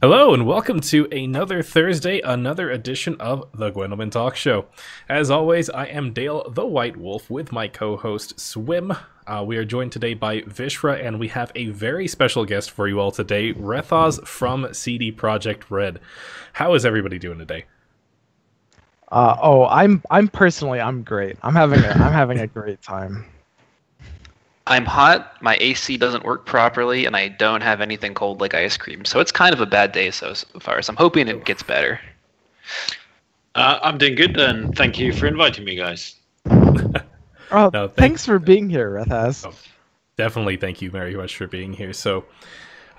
Hello and welcome to another Thursday, another edition of the Gwentlemen Talk Show. As always, I am Dale the White Wolf with my co-host Swim. We are joined today by Vishra, and we have a very special guest for you all today, Rethaz from CD Projekt Red. How is everybody doing today? I'm personally great. I'm having a great time. I'm hot, my AC doesn't work properly, and I don't have anything cold like ice cream. So it's kind of a bad day so far, so I'm hoping it gets better. I'm doing good, and thank you for inviting me, guys. Thanks for being here, Rethaz. Oh, definitely thank you very much for being here. So,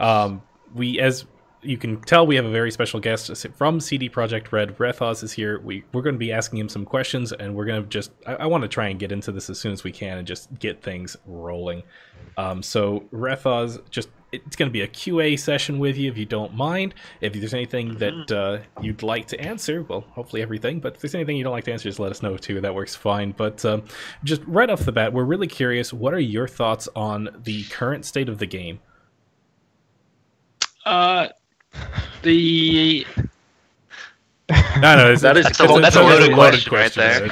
as you can tell, we have a very special guest from CD Projekt Red. Rethaz is here. We're going to be asking him some questions, and we're going to I want to try and get into this as soon as we can and just get things rolling. So Rethaz, it's going to be a QA session with you, if you don't mind. If there's anything that you'd like to answer, well, hopefully everything, but if there's anything you don't like to answer, just let us know too. That works fine. But just right off the bat, we're really curious, what are your thoughts on the current state of the game? That's a loaded question right there.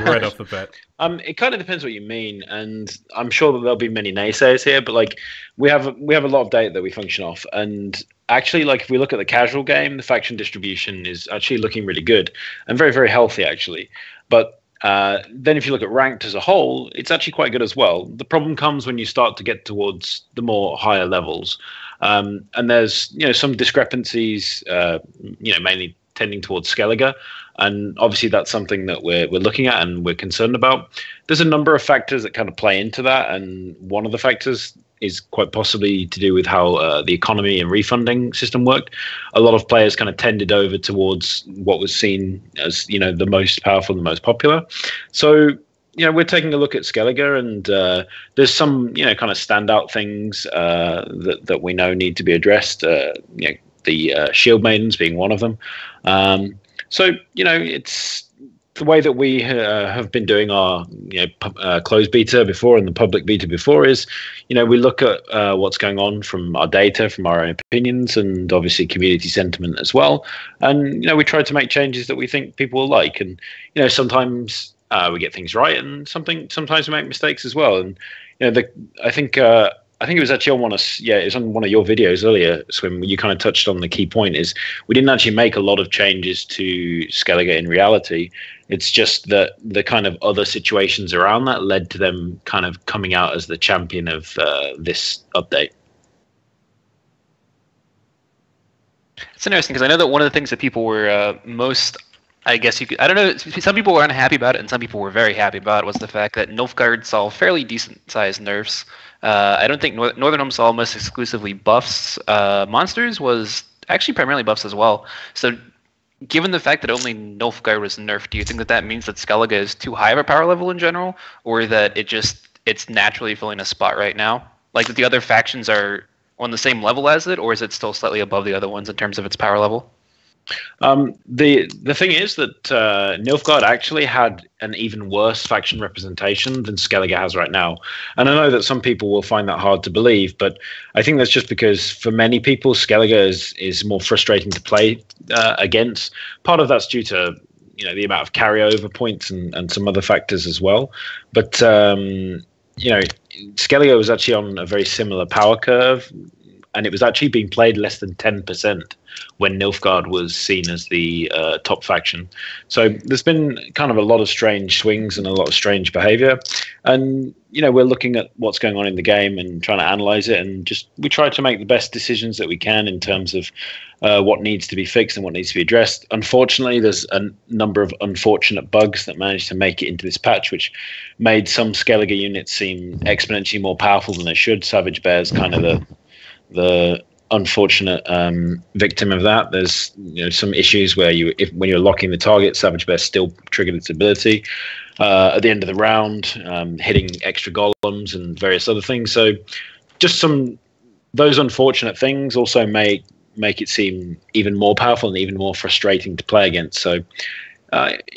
Right off the bat. It kind of depends what you mean, and I'm sure that there'll be many naysayers here, but like we have a lot of data that we function off, and actually, like if we look at the casual game, the faction distribution is actually looking really good and very, very healthy actually. But then if you look at ranked as a whole, it's actually quite good as well. The problem comes when you start to get towards the more higher levels. And there's some discrepancies, mainly tending towards Skellige, and obviously that's something that we're looking at and we're concerned about. There's a number of factors that kind of play into that, and one of the factors is quite possibly to do with how the economy and refunding system worked. A lot of players kind of tended over towards what was seen as the most powerful and the most popular. So we're taking a look at Skellige, and there's some, kind of standout things that we know need to be addressed. The Shield Maidens being one of them. So it's the way that we have been doing our closed beta before and the public beta before is, we look at what's going on from our data, from our own opinions, and obviously community sentiment as well. And we try to make changes that we think people will like. And sometimes we get things right, and sometimes we make mistakes as well. And I think it was actually on it was on one of your videos earlier, Swim, where you kind of touched on the key point is we didn't actually make a lot of changes to Skellige in reality. It's just that the kind of other situations around that led to them kind of coming out as the champion of this update. It's interesting because I know that one of the things that people were most, I don't know, some people were unhappy about it and some people were very happy about it, was the fact that Nilfgaard saw fairly decent-sized nerfs. I don't think Northern Home saw almost exclusively buffs. Monsters was actually primarily buffs as well. So given the fact that only Nilfgaard was nerfed, do you think that means that Skellige is too high of a power level in general, or that it's naturally filling a spot right now? Like that the other factions are on the same level as it, or is it still slightly above the other ones in terms of its power level? The thing is that Nilfgaard actually had an even worse faction representation than Skellige has right now, and I know that some people will find that hard to believe, but I think that's just because for many people Skellige is more frustrating to play against. Part of that's due to the amount of carryover points and some other factors as well, but Skellige was actually on a very similar power curve, and it was actually being played less than 10% when Nilfgaard was seen as the top faction. So there's been kind of a lot of strange swings and a lot of strange behavior. And, we're looking at what's going on in the game and trying to analyze it. And we try to make the best decisions that we can in terms of what needs to be fixed and what needs to be addressed. Unfortunately, there's a number of unfortunate bugs that managed to make it into this patch, which made some Skellige units seem exponentially more powerful than they should. Savage Bear's kind of the unfortunate victim of that. There's some issues where when you're locking the target, Savage Bear still triggered its ability at the end of the round, hitting extra golems and various other things. So just those unfortunate things also make it seem even more powerful and even more frustrating to play against. So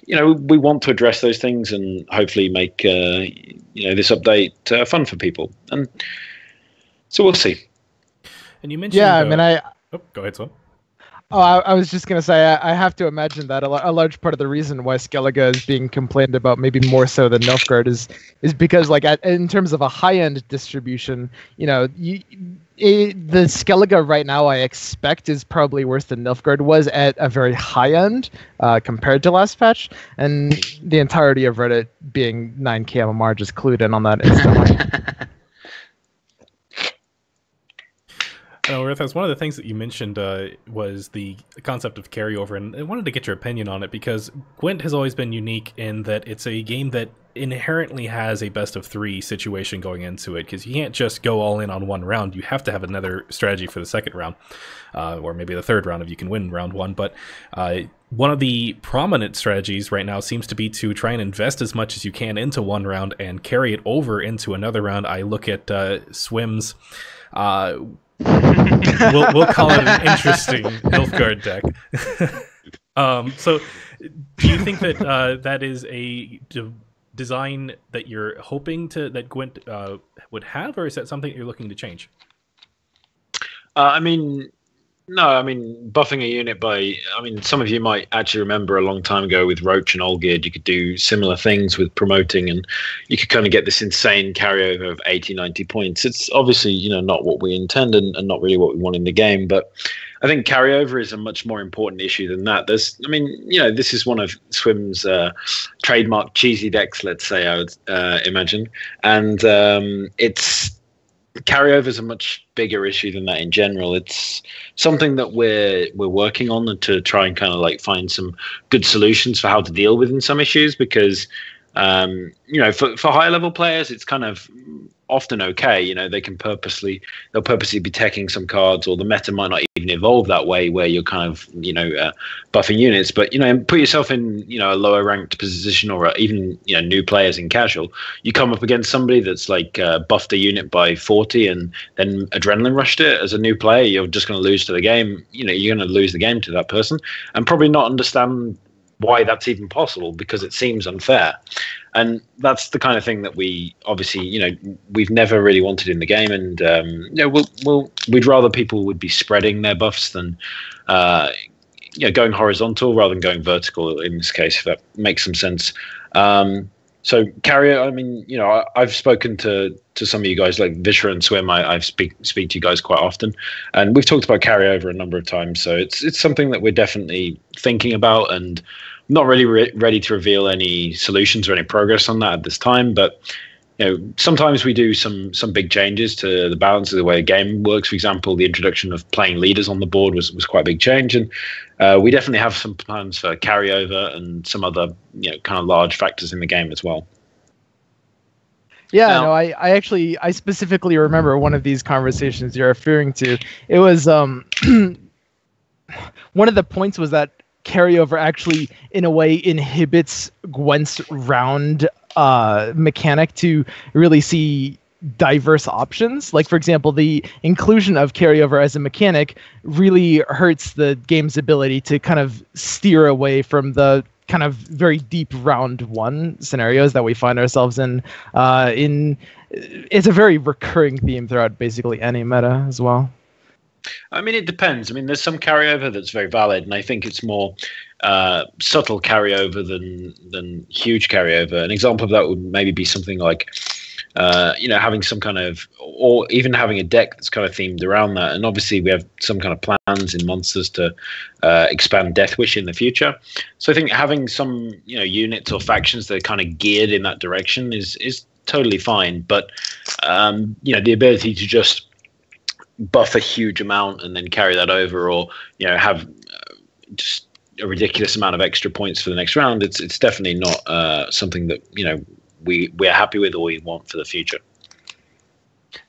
we want to address those things and hopefully make this update fun for people. And so we'll see. And you mentioned, oh, go ahead, Swan. Oh, I was just gonna say I have to imagine that a large part of the reason why Skellige is being complained about, maybe more so than Nilfgaard, is because like in terms of a high-end distribution, you know, the Skellige right now I expect is probably worse than Nilfgaard was at a very high end compared to last patch, and the entirety of Reddit being 9K MMR just clued in on that instantly. Rethaz, one of the things that you mentioned was the concept of carryover, and I wanted to get your opinion on it because Gwent has always been unique in that it's a game that inherently has a best of 3 situation going into it, because you can't just go all in on one round. You have to have another strategy for the second round, or maybe the third round if you can win round 1. But one of the prominent strategies right now seems to be to try and invest as much as you can into one round and carry it over into another round. I look at Swim's we'll call it an interesting Nilfgaard deck. So do you think that that is a design that you're hoping that Gwent would have, or is that something that you're looking to change? Buffing a unit some of you might actually remember a long time ago with Roach and Olgierd, you could do similar things with promoting, and you could kind of get this insane carryover of 80, 90 points. It's obviously, not what we intend and not really what we want in the game, but I think carryover is a much more important issue than that. This is one of Swim's trademark cheesy decks, let's say, I would imagine, and carryover is a much bigger issue than that in general. It's something that we're working on to try and kind of like find some good solutions for how to deal with in some issues, because for higher level players it's kind of often okay. They'll purposely be teching some cards, or the meta might not even evolve that way where you're kind of buffing units, but put yourself in a lower ranked position, or even new players in casual. You come up against somebody that's like buffed a unit by 40 and then adrenaline rushed it. As a new player, you're just going to lose to the game. You're going to lose the game to that person and probably not understand why that's even possible, because it seems unfair. And that's the kind of thing that we obviously, we've never really wanted in the game. And we'd rather people would be spreading their buffs than going horizontal rather than going vertical in this case, if that makes some sense. So carrier, I've spoken to some of you guys like Vishra and Swim. I speak to you guys quite often, and we've talked about carryover a number of times. So it's something that we're definitely thinking about, and not really ready to reveal any solutions or any progress on that at this time. But sometimes we do some big changes to the balance of the way a game works. For example, the introduction of playing leaders on the board was quite a big change, and we definitely have some plans for carryover and some other kind of large factors in the game as well. Yeah, no, I specifically remember one of these conversations you're referring to. It was one of the points was that carryover actually in a way inhibits Gwent's round mechanic to really see diverse options. Like, for example, the inclusion of carryover as a mechanic really hurts the game's ability to kind of steer away from the kind of very deep round 1 scenarios that we find ourselves in. It's a very recurring theme throughout basically any meta as well. It depends. There's some carryover that's very valid, and I think it's more subtle carryover than huge carryover. An example of that would maybe be something like, having some kind of, or even having a deck that's kind of themed around that. And obviously we have some kind of plans in Monsters to expand Death Wish in the future. So I think having some, units or factions that are kind of geared in that direction is totally fine. But, the ability to just buff a huge amount and then carry that over, or have just a ridiculous amount of extra points for the next round, it's definitely not something that we're happy with or we want for the future.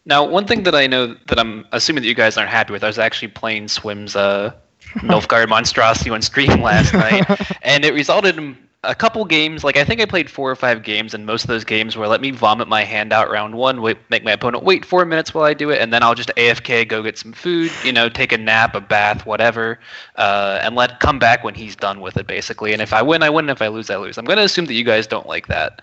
Now, one thing that I know that I'm assuming that you guys aren't happy with, I was actually playing Swim's Nilfgaard monstrosity on stream last night, and it resulted in a couple games. Like, I think I played 4 or 5 games, and most of those games were let me vomit my hand out round 1, make my opponent wait 4 minutes while I do it, and then I'll just AFK, go get some food, take a nap, a bath, whatever, and come back when he's done with it, basically. And if I win, I win. If I lose, I lose. I'm going to assume that you guys don't like that.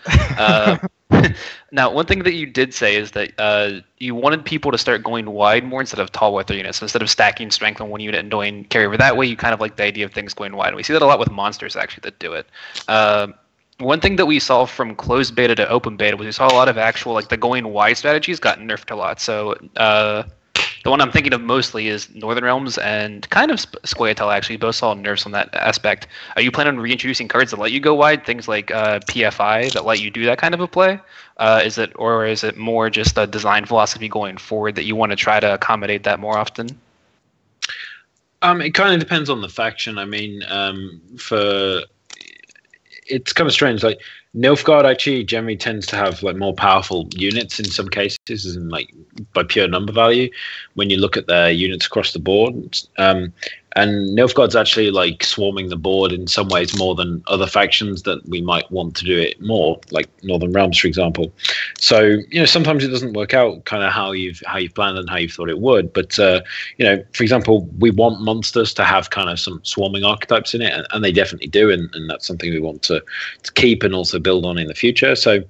Now, one thing that you did say is that you wanted people to start going wide more instead of tall with their units. So instead of stacking strength on one unit and doing carryover that way, you kind of like the idea of things going wide. And we see that a lot with monsters, actually, that do it. One thing that we saw from closed beta to open beta was we saw a lot of actual, like, the going wide strategies got nerfed a lot. So the one I'm thinking of mostly is Northern Realms and kind of Squaretel, actually. Both saw nerfs on that aspect. Are you planning on reintroducing cards that let you go wide? Things like PFI that let you do that kind of a play? Is it more just a design philosophy going forward that you want to try to accommodate that more often? It kind of depends on the faction. I mean, it's kind of strange. Like, Nilfgaard actually generally tends to have like more powerful units in some cases, and like by pure number value, when you look at their units across the board. And Nilfgaard's actually like swarming the board in some ways more than other factions that we might want to do it more, like Northern Realms, for example. So, sometimes it doesn't work out kind of how you've planned and how you thought it would. But for example, we want monsters to have kind of some swarming archetypes in it, and they definitely do, and that's something we want to keep and also build on in the future. So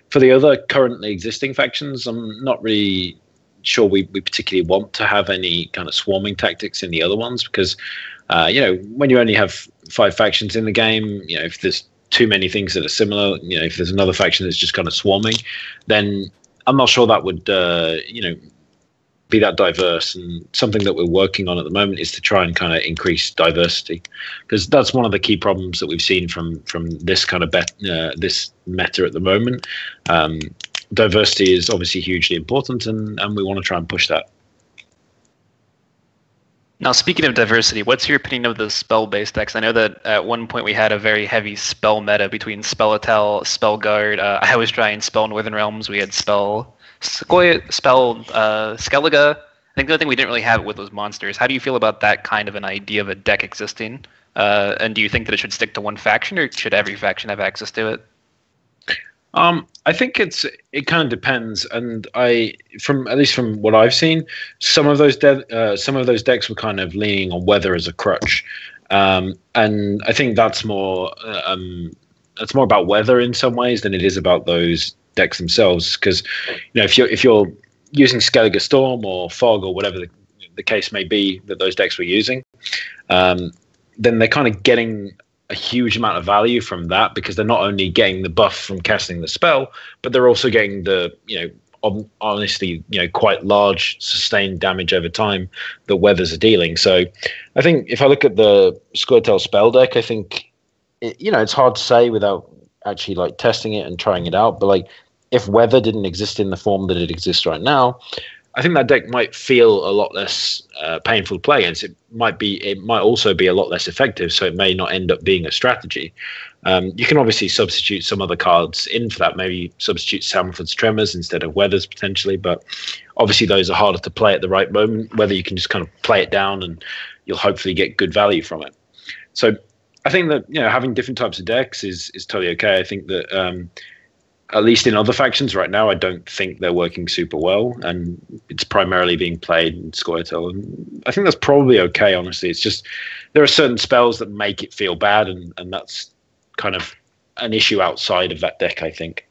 for the other currently existing factions, I'm not really sure we particularly want to have any kind of swarming tactics in the other ones, because when you only have 5 factions in the game, if there's too many things that are similar, if there's another faction that's just kind of swarming, then I'm not sure that would be that diverse. And something that we're working on at the moment is to try and kind of increase diversity, because that's one of the key problems that we've seen from this kind of this meta at the moment. Diversity is obviously hugely important, and we want to try and push that. Now, speaking of diversity, what's your opinion of the spell-based decks? I know that at one point we had a very heavy spell meta between Spellitel, Spellguard. I was trying Spell Northern Realms. We had Spell Skellige. I think the other thing we didn't really have it with was monsters. How do you feel about that kind of an idea of a deck existing? And do you think that it should stick to one faction, or should every faction have access to it? I think it kind of depends, and at least from what I've seen, some of those decks were kind of leaning on weather as a crutch, and I think that's more about weather in some ways than it is about those decks themselves. Because if you're using Skellige Storm or Fog or whatever the case may be that those decks were using, then they're kind of getting a huge amount of value from that, because they're not only getting the buff from casting the spell, but they're also getting the honestly quite large sustained damage over time that weathers are dealing. So I think if I look at the Squirtel spell deck, I think it's hard to say without actually like testing it and trying it out, but like if weather didn't exist in the form that it exists right now, I think that deck might feel a lot less painful to play against. It might also be a lot less effective, so it may not end up being a strategy. You can obviously substitute some other cards in for that. Maybe substitute Samford's Tremors instead of Weathers potentially, but obviously those are harder to play at the right moment. Whether you can just kind of play it down and you'll hopefully get good value from it. So I think that having different types of decks is totally okay. I think that at least in other factions right now, I don't think they're working super well, and it's primarily being played in Squirtle. And I think that's probably okay, honestly. It's just there are certain spells that make it feel bad, and that's kind of an issue outside of that deck, I think.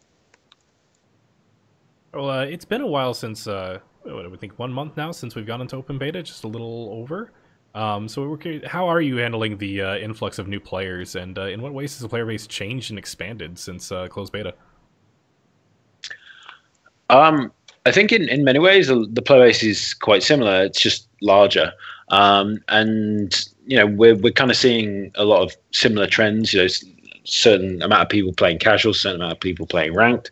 Well, it's been a while since, what do we think, 1 month now since we've gone into open beta, just a little over. So how are you handling the influx of new players, and in what ways has the player base changed and expanded since closed beta? I think in many ways the player base is quite similar. It's just larger, and we're kind of seeing a lot of similar trends. Certain amount of people playing casual, certain amount of people playing ranked.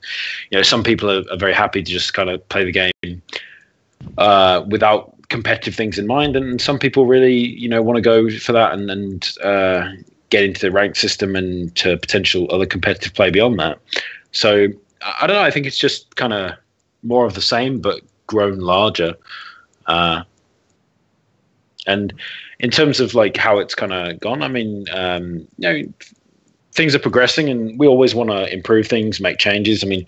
Some people are very happy to just kind of play the game without competitive things in mind, and some people really want to go for that and get into the ranked system and to potential other competitive play beyond that. So I don't know. I think it's just kind of more of the same, but grown larger. And in terms of like how it's kind of gone, I mean, things are progressing, and we always want to improve things, make changes. I mean,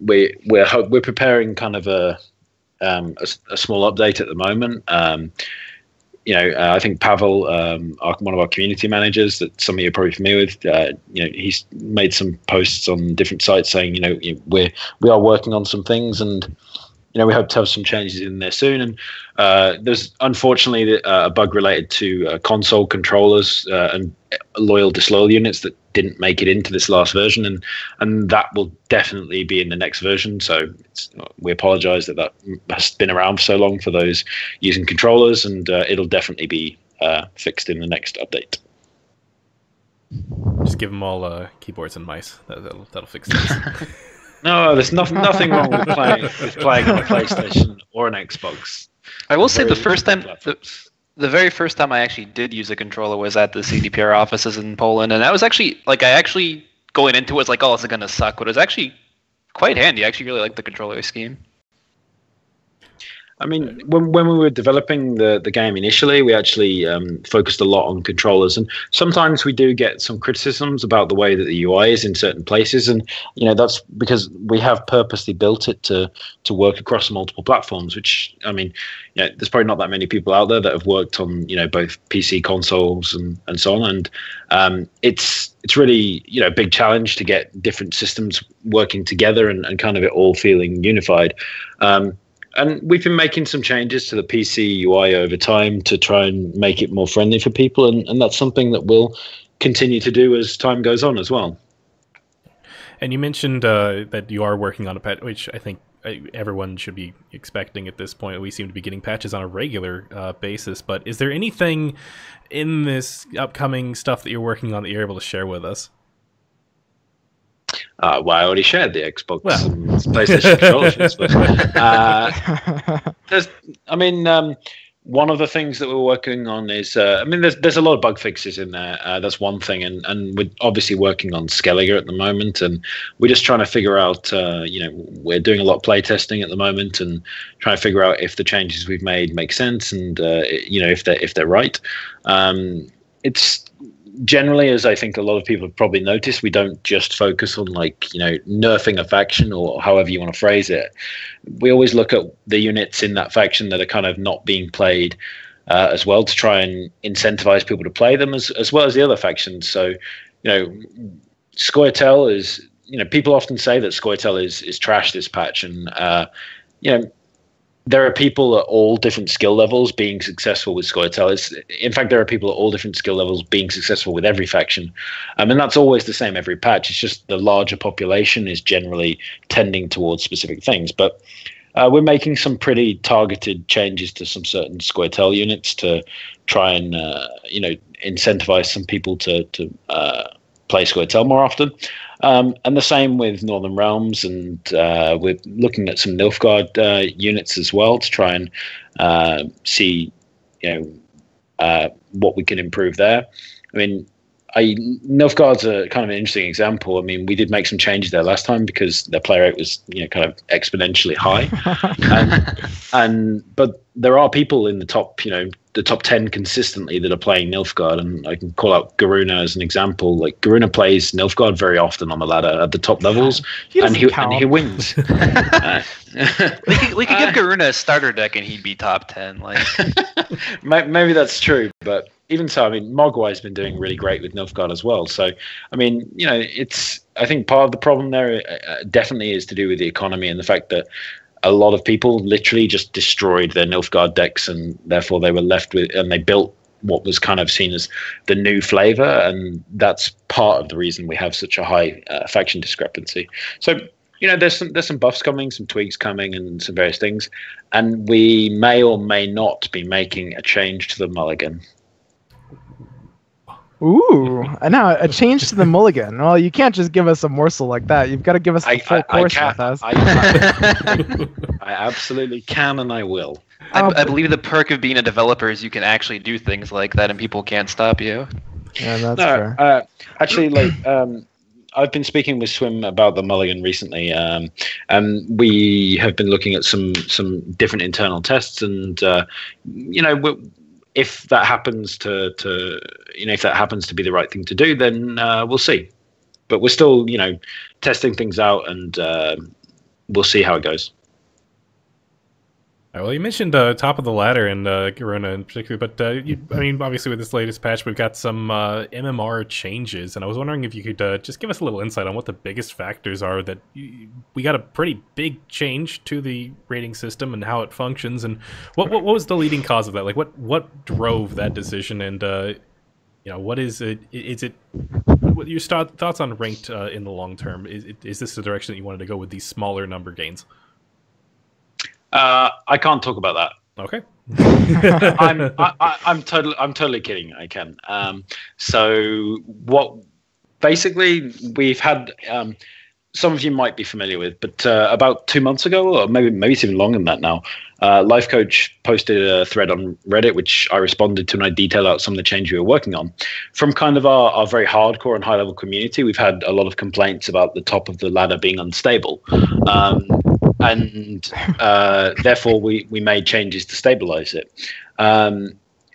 we're preparing kind of a small update at the moment. I think Pavel, one of our community managers that some of you are probably familiar with, he's made some posts on different sites saying, we are working on some things, and we hope to have some changes in there soon. And there's unfortunately a bug related to console controllers and loyal disloyal units that didn't make it into this last version, and that will definitely be in the next version. So we apologize that has been around for so long for those using controllers, and it'll definitely be fixed in the next update. Just give them all keyboards and mice. That'll fix things. No, there's nothing wrong with playing on a PlayStation or an Xbox. I will say the very first time I actually did use a controller was at the CDPR offices in Poland, and that was actually going into it was like, oh, this is gonna suck, but it was actually quite handy. I actually really liked the controller scheme. I mean, when we were developing the game initially, we actually focused a lot on controllers, and sometimes we do get some criticisms about the way that the UI is in certain places, and that's because we have purposely built it to work across multiple platforms. Which, I mean, there's probably not that many people out there that have worked on both PC consoles and so on, and it's really a big challenge to get different systems working together and kind of it all feeling unified. And we've been making some changes to the PC UI over time to try and make it more friendly for people, and that's something that we'll continue to do as time goes on as well. And you mentioned that you are working on a patch, which I think everyone should be expecting at this point. We seem to be getting patches on a regular basis, but is there anything in this upcoming stuff that you're working on that you're able to share with us? Well, I already shared the Xbox and PlayStation controllers, but one of the things that we're working on is, there's a lot of bug fixes in there. That's one thing, and we're obviously working on Skellige at the moment, and we're just trying to figure out, we're doing a lot of play testing at the moment, and trying to figure out if the changes we've made make sense, and if they're right. It's generally, as I think a lot of people have probably noticed, we don't just focus on nerfing a faction or however you want to phrase it. We always look at the units in that faction that are kind of not being played as well, to try and incentivize people to play them as well as the other factions. So, Scoia'tael is, people often say that Scoia'tael is trash this patch, and there are people at all different skill levels being successful with Scoia'tael. In fact, there are people at all different skill levels being successful with every faction. And that's always the same every patch. It's just the larger population is generally tending towards specific things. But we're making some pretty targeted changes to some certain Scoia'tael units to try and, incentivize some people to play Scoia'tael more often. And the same with Northern Realms, and we're looking at some Nilfgaard units as well to try and see, what we can improve there. I mean, Nilfgaard's a kind of an interesting example. I mean, we did make some changes there last time because their play rate was, kind of exponentially high, but there are people in the top, the top 10 consistently that are playing Nilfgaard, and I can call out Garuna as an example. Like, Garuna plays Nilfgaard very often on the ladder at the top levels, and he wins. We could give Garuna a starter deck and he'd be top 10. Maybe that's true, but even so, I mean, Mogwai's been doing really great with Nilfgaard as well. So, I mean, I think part of the problem there definitely is to do with the economy and the fact that a lot of people literally just destroyed their Nilfgaard decks, and therefore they were left with, and they built what was kind of seen as the new flavor, and that's part of the reason we have such a high faction discrepancy. So, there's some buffs coming, some tweaks coming, and some various things, and we may or may not be making a change to the mulligan. Ooh, now a change to the mulligan. Well, you can't just give us a morsel like that. You've got to give us the full course with us. I absolutely can, and I will. I believe the perk of being a developer is you can actually do things like that, and people can't stop you. Yeah, that's fair. Actually, I've been speaking with Swim about the mulligan recently, and we have been looking at some different internal tests, and if that happens to be the right thing to do, then we'll see. But we're still, testing things out, and we'll see how it goes. Well, you mentioned top of the ladder and Corona in particular, but I mean, obviously with this latest patch, we've got some MMR changes, and I was wondering if you could just give us a little insight on what the biggest factors are that we got a pretty big change to the rating system and how it functions, and what was the leading cause of that? Like, what drove that decision, and you know, what is it? Is it what your thoughts on ranked in the long term? Is this the direction that you wanted to go with these smaller number gains? I can't talk about that. Okay. I'm totally kidding. I can. So what? Basically, we've had some of you might be familiar with, but about 2 months ago, or maybe it's even longer than that now. Life Coach posted a thread on Reddit, which I responded to, and I detailed out some of the changes we were working on. From kind of our very hardcore and high level community, we've had a lot of complaints about the top of the ladder being unstable. And therefore we made changes to stabilize it.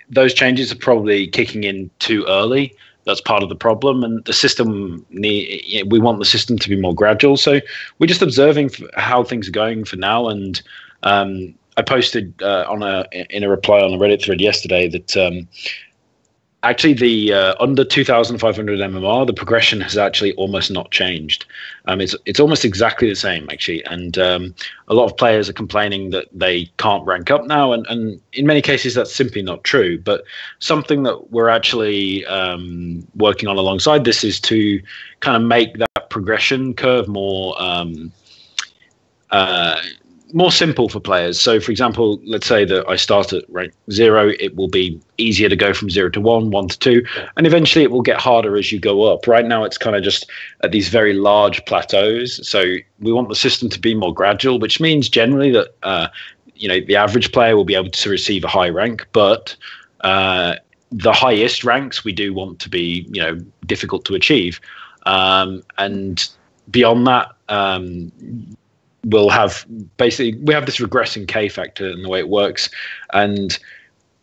Those changes are probably kicking in too early. That's part of the problem, and the system we want the system to be more gradual. So we're just observing how things are going for now. And I posted in a reply on a Reddit thread yesterday that actually the under 2,500 MMR, the progression has actually almost not changed. It's almost exactly the same, actually. And a lot of players are complaining that they can't rank up now. And in many cases, that's simply not true. But something that we're actually working on alongside this is to kind of make that progression curve more simple for players. So, for example, let's say that I start at rank 0. It will be easier to go from 0 to 1, 1 to 2, and eventually it will get harder as you go up. Right now, it's kind of just at these very large plateaus. So we want the system to be more gradual, which means generally that the average player will be able to receive a high rank, but the highest ranks we do want to be difficult to achieve, and beyond that. We have this regressing K factor in the way it works, and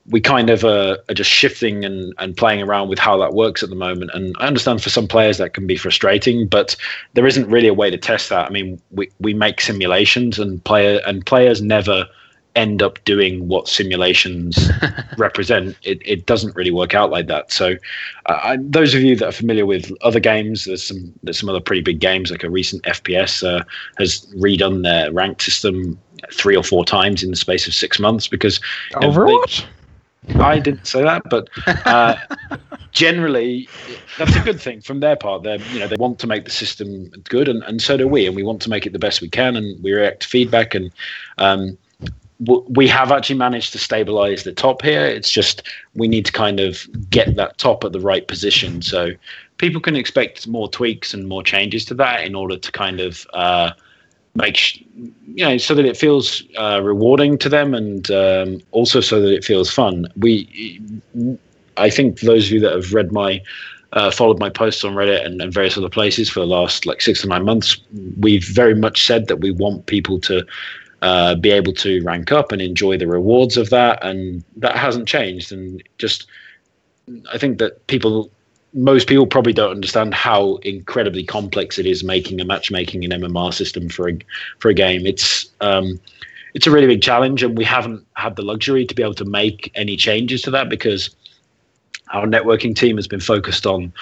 we kind of are just shifting and playing around with how that works at the moment. And I understand for some players that can be frustrating, but there isn't really a way to test that. I mean, we make simulations, and players never end up doing what simulations represent. It doesn't really work out like that. So those of you that are familiar with other games, there's some other pretty big games, like a recent FPS has redone their ranked system 3 or 4 times in the space of 6 months because Overwatch. I didn't say that, but generally that's a good thing from their part. They want to make the system good, and so do we, and we want to make it the best we can, and we react to feedback. And we have actually managed to stabilize the top here. It's just we need to kind of get that top at the right position. So people can expect more tweaks and more changes to that in order to kind of make so that it feels rewarding to them, and also so that it feels fun. I think those of you that have read followed my posts on Reddit and various other places for the last 6 to 9 months, we've very much said that we want people to be able to rank up and enjoy the rewards of that, and that hasn't changed. And just I think that most people probably don't understand how incredibly complex it is making a matchmaking and MMR system for a game. It's a really big challenge, and we haven't had the luxury to be able to make any changes to that because our networking team has been focused on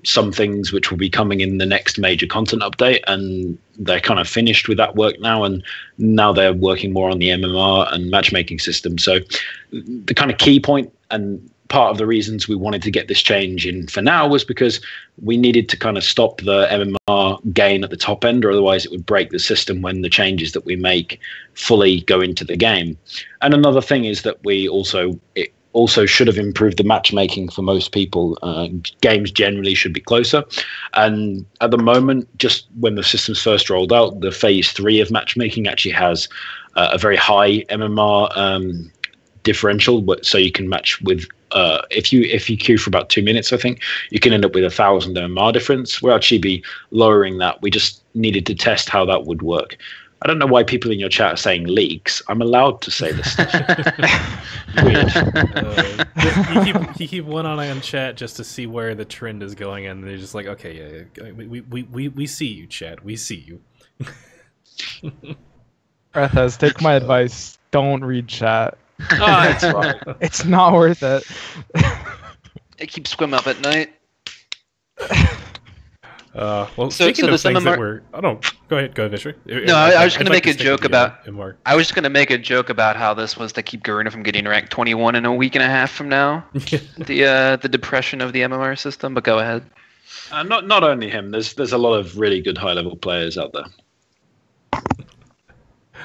some things which will be coming in the next major content update, and they're kind of finished with that work now, and now they're working more on the MMR and matchmaking system. So the kind of key point and part of the reasons we wanted to get this change in for now was because we needed to kind of stop the MMR gain at the top end, or otherwise it would break the system when the changes that we make fully go into the game. And another thing is that it also should have improved the matchmaking for most people. Games generally should be closer. And at the moment, just when the system's first rolled out, the phase 3 of matchmaking actually has a very high MMR differential. So you can match with, if you queue for about 2 minutes, I think, you can end up with 1,000 MMR difference. We'll actually be lowering that. We just needed to test how that would work. I don't know why people in your chat are saying leaks. I'm allowed to say this stuff. Weird. You keep one eye on chat just to see where the trend is going, and they're just like, okay, yeah, we see you, chat. We see you. Rethaz, take my advice. don't read chat. Oh, that's right. It's not worth it. I keep swimming up at night. Well, speaking of things that were... Oh, no. Go ahead, Vishra. No, I was just going to make a joke about... I was just going to make a joke about how this was to keep Garuna from getting ranked 21 in a week and a half from now. The depression of the MMR system, but go ahead. Not only him. There's a lot of really good high-level players out there.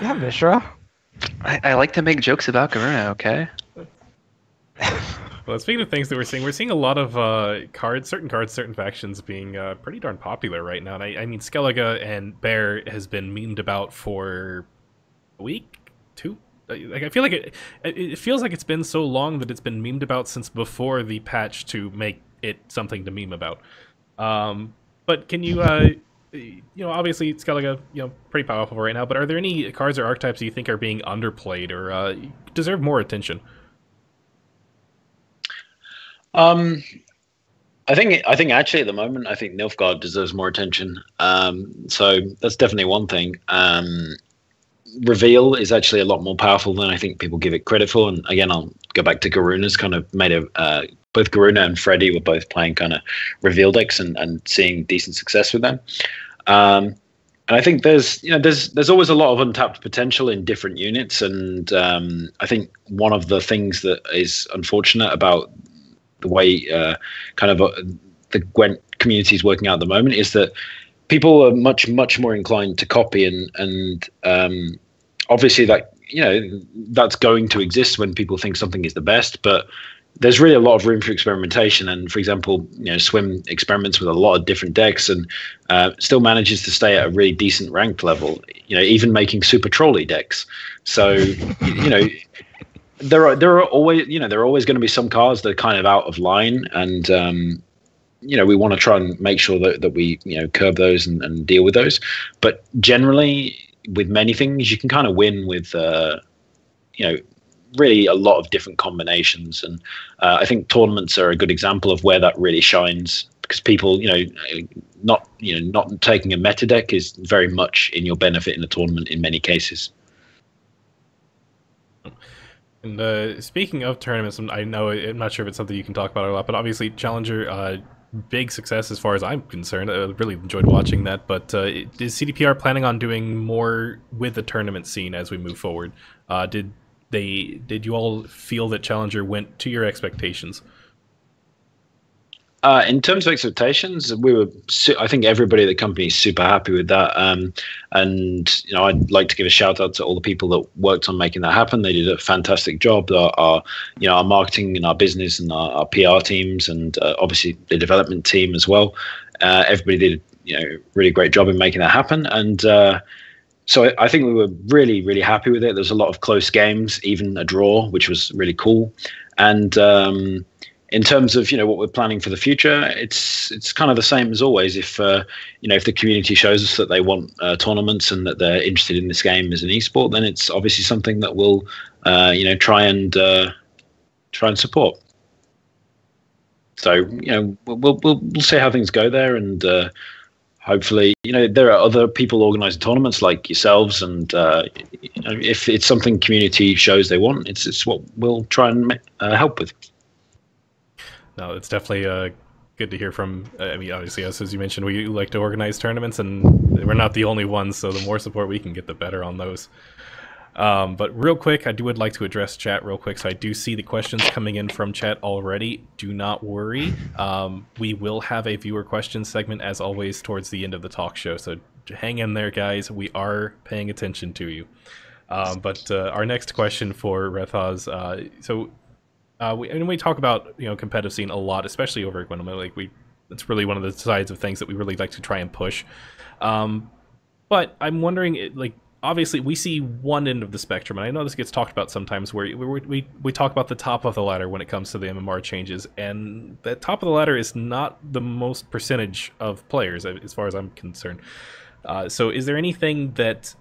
Yeah, Vishra. I like to make jokes about Garuna, okay? Well, speaking of things that we're seeing a lot of certain factions being pretty darn popular right now. And I mean, Skellige and Bear has been memed about for a week, two. Like, I feel like it feels like it's been so long that it's been memed about since before the patch to make it something to meme about. But can you, obviously Skellige, pretty powerful right now. But are there any cards or archetypes you think are being underplayed or deserve more attention? I think actually at the moment, I think Nilfgaard deserves more attention. So that's definitely one thing. Reveal is actually a lot more powerful than I think people give it credit for. And again, I'll go back to Garuna's kind of made both Garuna and Freddy were both playing kind of Reveal decks and seeing decent success with them. And I think there's always a lot of untapped potential in different units. And I think one of the things that is unfortunate about the way the Gwent community is working out at the moment is that people are much more inclined to copy and obviously that that's going to exist when people think something is the best, but there's really a lot of room for experimentation. And for example, Swim experiments with a lot of different decks and still manages to stay at a really decent ranked level, even making super trolley decks. So there are always going to be some cards that are kind of out of line, and we want to try and make sure that we curb those and deal with those. But generally, with many things, you can kind of win with really a lot of different combinations, and I think tournaments are a good example of where that really shines, because people not taking a meta deck is very much in your benefit in a tournament in many cases. And speaking of tournaments, I'm not sure if it's something you can talk about a lot, but obviously Challenger, big success as far as I'm concerned. I really enjoyed watching that. But is CDPR planning on doing more with the tournament scene as we move forward? Did you all feel that Challenger went to your expectations? In terms of expectations, I think everybody at the company is super happy with that. And I'd like to give a shout out to all the people that worked on making that happen. They did a fantastic job. Our marketing and our business and our PR teams, and obviously the development team as well. Everybody did a really great job in making that happen. And so I think we were really, really happy with it. There's a lot of close games, even a draw, which was really cool. And in terms of what we're planning for the future, it's kind of the same as always. If if the community shows us that they want tournaments and that they're interested in this game as an esport, then it's obviously something that we'll try and support. So we'll see how things go there, and hopefully there are other people organising tournaments like yourselves, and if it's something community shows they want, it's what we'll try and help with. No, it's definitely good to hear from. I mean, obviously, us, as you mentioned, we like to organize tournaments, and we're not the only ones, so the more support we can get, the better on those. But real quick, would like to address chat real quick. So I do see the questions coming in from chat already. Do not worry. We will have a viewer questions segment, as always, towards the end of the talk show. So hang in there, guys. We are paying attention to you. But our next question for Rethaz. We talk about competitive scene a lot, especially over at Gwentlemen. It's really one of the sides of things that we really like to try and push. But I'm wondering, obviously we see one end of the spectrum, and I know this gets talked about sometimes, where we talk about the top of the ladder when it comes to the MMR changes, and that top of the ladder is not the most percentage of players, as far as I'm concerned. So is there anything that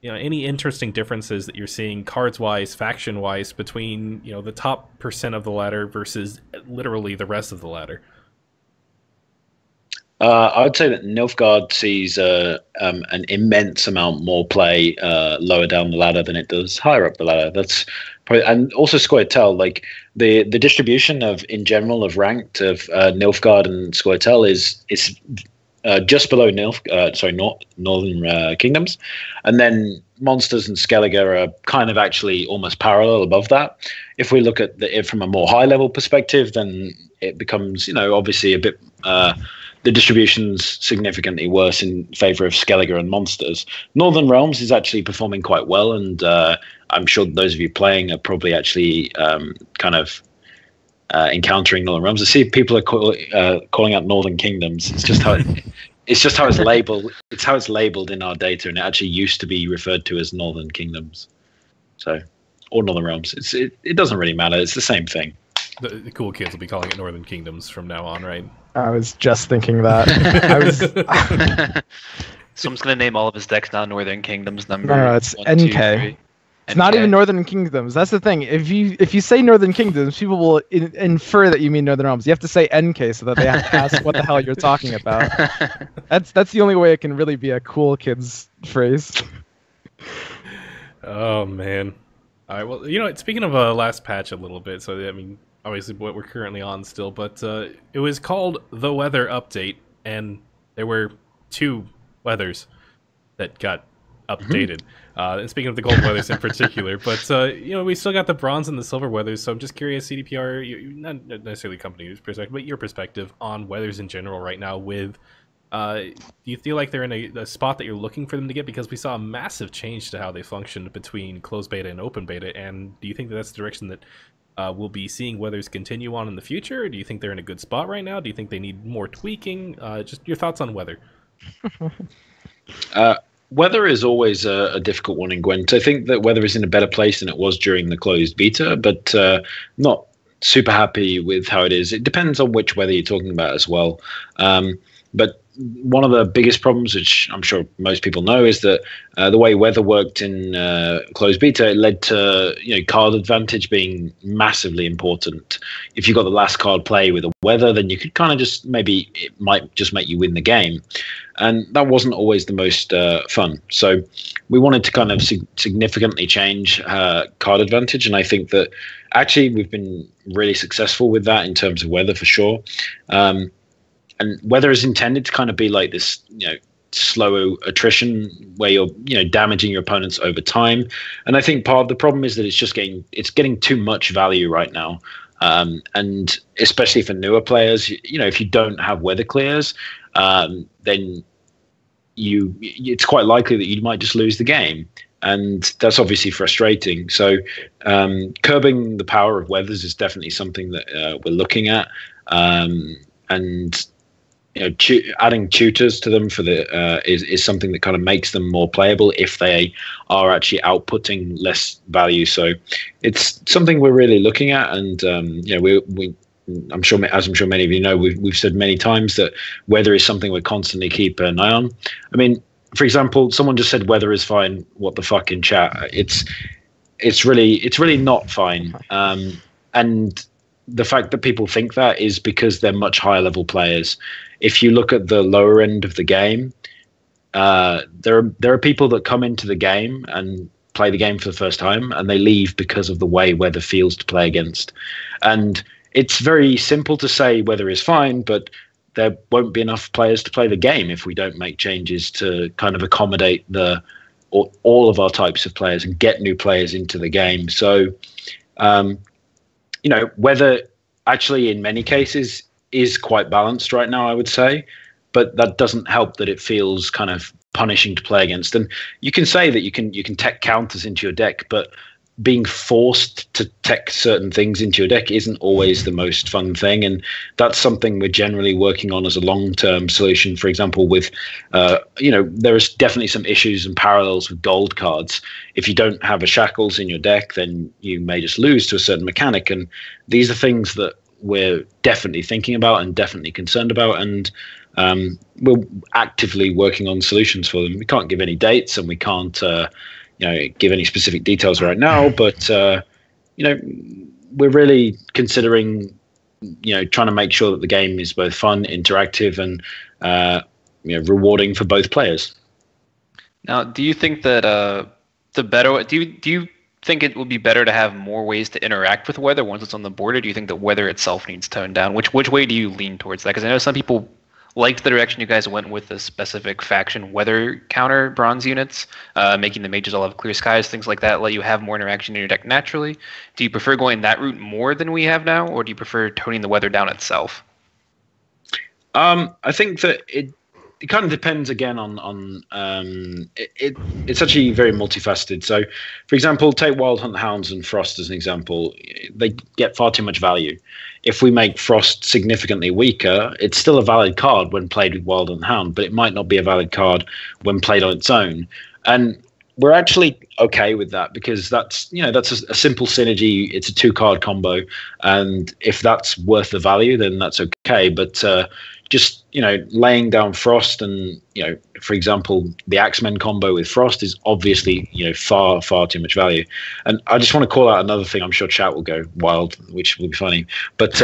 any interesting differences that you're seeing cards-wise, faction-wise, between the top % of the ladder versus literally the rest of the ladder? I would say that Nilfgaard sees an immense amount more play lower down the ladder than it does higher up the ladder. That's probably, and also Scoia'tael, like the distribution of in general of ranked of Nilfgaard and Scoia'tael is just below Northern Kingdoms, and then Monsters and Skellige are kind of actually almost parallel above that. If we look at it from a more high level perspective, then it becomes, obviously a bit. The distribution's significantly worse in favor of Skellige and Monsters. Northern Realms is actually performing quite well, and I'm sure those of you playing are probably actually encountering Northern Realms. I see people are calling out Northern Kingdoms. It's just how it's labeled. It's how it's labeled in our data, and it actually used to be referred to as Northern Kingdoms. So, or Northern Realms. It doesn't really matter. It's the same thing. The cool kids will be calling it Northern Kingdoms from now on, right? I was just thinking that. Someone's going to name all of his decks now Northern Kingdoms number. No, it's 1, NK. 2, 3. It's not even Northern Kingdoms. That's the thing. If you say Northern Kingdoms, people will infer that you mean Northern Realms. You have to say NK so that they have to ask what the hell you're talking about. That's the only way it can really be a cool kid's phrase. Oh man. All right. Well, speaking of last patch a little bit. So I mean, obviously what we're currently on still, but it was called the Weather Update, and there were 2 weathers that got updated. And speaking of the gold weathers in particular, but we still got the bronze and the silver weathers. So I'm just curious, CDPR, not necessarily company's perspective, but your perspective on weathers in general right now. With do you feel like they're in a spot that you're looking for them to get? Because we saw a massive change to how they functioned between closed beta and open beta. And do you think that that's the direction that we'll be seeing weathers continue on in the future? Or do you think they're in a good spot right now? Do you think they need more tweaking? Just your thoughts on weather. Weather is always a difficult one in Gwent. I think that weather is in a better place than it was during the closed beta, but not super happy with how it is. It depends on which weather you're talking about as well. But one of the biggest problems, which I'm sure most people know, is that the way weather worked in closed beta, it led to card advantage being massively important. If you got the last card play with a weather, then you could kind of just it might just make you win the game, and that wasn't always the most fun. So we wanted to kind of significantly change card advantage, and I think that actually we've been really successful with that in terms of weather for sure. And weather is intended to kind of be like this, slow attrition where you're, damaging your opponents over time. And I think part of the problem is that it's getting too much value right now. And especially for newer players, if you don't have weather clears, then it's quite likely that you might just lose the game. And that's obviously frustrating. So curbing the power of weathers is definitely something that we're looking at. And adding tutors to them for the is something that kind of makes them more playable if they are actually outputting less value. So it's something we're really looking at, and I'm sure many of you know, we've said many times that weather is something we're constantly keep an eye on. I mean, for example, someone just said weather is fine. What the fuck in chat? It's really not fine. And the fact that people think that is because they're much higher level players. If you look at the lower end of the game, there are people that come into the game and play the game for the first time, and they leave because of the way weather feels to play against. And it's very simple to say weather is fine, but there won't be enough players to play the game if we don't make changes to kind of accommodate all of our types of players and get new players into the game. So, weather actually in many cases is quite balanced right now, I would say, but that doesn't help that it feels kind of punishing to play against. And you can say that you can tech counters into your deck, but being forced to tech certain things into your deck isn't always the most fun thing. And that's something we're generally working on as a long-term solution. For example, with, there is definitely some issues and parallels with gold cards. If you don't have a shackles in your deck, then you may just lose to a certain mechanic. And these are things that we're definitely thinking about and definitely concerned about. And we're actively working on solutions for them. We can't give any dates, and we can't, give any specific details right now, but we're really considering trying to make sure that the game is both fun, interactive, and rewarding for both players. Now, do you think that do you think it would be better to have more ways to interact with weather once it's on the board, or do you think that weather itself needs toned down? Which way do you lean towards that? Because I know some people liked the direction you guys went with the specific faction weather counter bronze units, making the mages all have clear skies, things like that, let you have more interaction in your deck naturally. Do you prefer going that route more than we have now, or do you prefer toning the weather down itself? I think that it kind of depends again on it's actually very multifaceted. So, for example, take Wild Hunt Hounds and Frost as an example. They get far too much value. If we make Frost significantly weaker, it's still a valid card when played with Wild Hunt Hound, but it might not be a valid card when played on its own. And we're actually okay with that because that's a simple synergy. It's a 2-card combo, and if that's worth the value, then that's okay. But just laying down Frost and for example, the Axemen combo with Frost is obviously far too much value. And I just want to call out another thing. I'm sure chat will go wild, which will be funny. But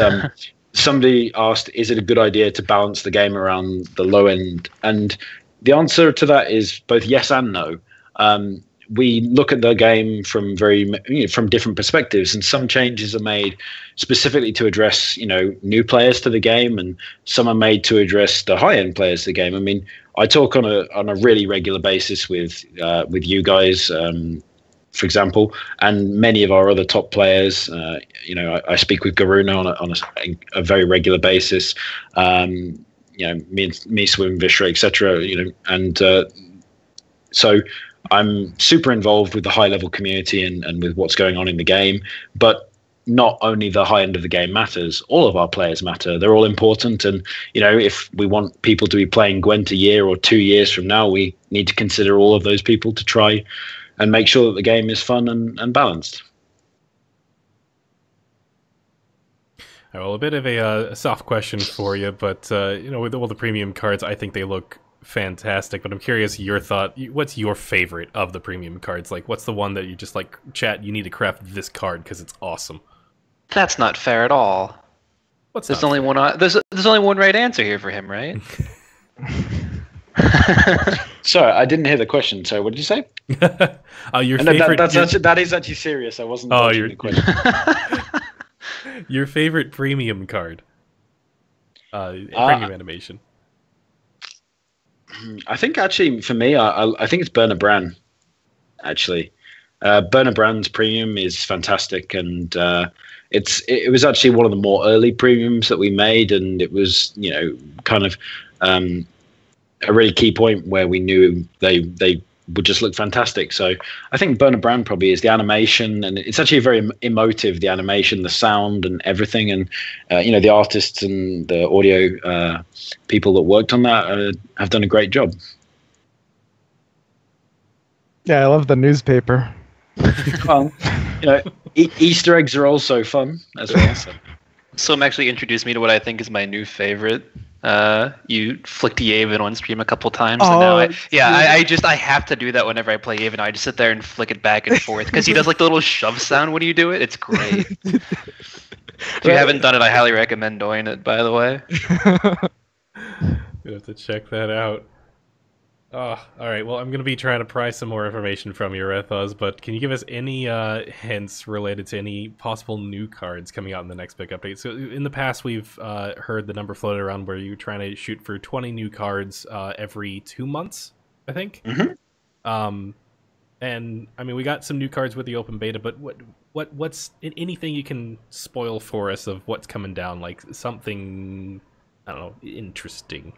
somebody asked, is it a good idea to balance the game around the low end? And the answer to that is both yes and no. We look at the game from from different perspectives, and some changes are made specifically to address new players to the game, and some are made to address the high end players to the game. I mean, I talk on a really regular basis with you guys, for example, and many of our other top players. I speak with Garuna on a very regular basis. Me, Swim, Vishra, etc. And so I'm super involved with the high-level community and with what's going on in the game, but not only the high end of the game matters. All of our players matter. They're all important, and if we want people to be playing Gwent a year or 2 years from now, we need to consider all of those people to try and make sure that the game is fun and balanced. Well, a bit of a soft question for you, but with all the premium cards, I think they look fantastic, but I'm curious your thought. What's your favorite of the premium cards? Like, what's the one that you just like, chat, you need to craft this card because it's awesome? That's not fair at all. There's only one right answer here for him, right? Sorry, I didn't hear the question. So what did you say? Your favorite. That is actually serious. I wasn't dodging the question. Your favorite premium card. Premium animation. I think actually for me, I think it's Burner Bran. Actually, Burner Bran's premium is fantastic, and it was actually one of the more early premiums that we made, and it was kind of a really key point where we knew they would just look fantastic. So I think Burner Bran probably is the animation, and it's actually very emotive, the animation, the sound and everything. And, the artists and the audio people that worked on that have done a great job. Yeah, I love the newspaper. Well, Easter eggs are also fun as well. Someone actually introduced me to what I think is my new favorite. You flicked Yavin on stream a couple times, and now I have to do that whenever I play Yavin. I just sit there and flick it back and forth because he does like the little shove sound when you do it. It's great. If you haven't done it, I highly recommend doing it. By the way, we have to check that out. Oh, all right. Well, I'm going to be trying to pry some more information from you, Rethaz, but can you give us any hints related to any possible new cards coming out in the next big update? So in the past, we've heard the number floated around where you're trying to shoot for 20 new cards every 2 months, I think. Mm-hmm. And, I mean, we got some new cards with the open beta, but what's anything you can spoil for us of what's coming down? Like something, I don't know, interesting,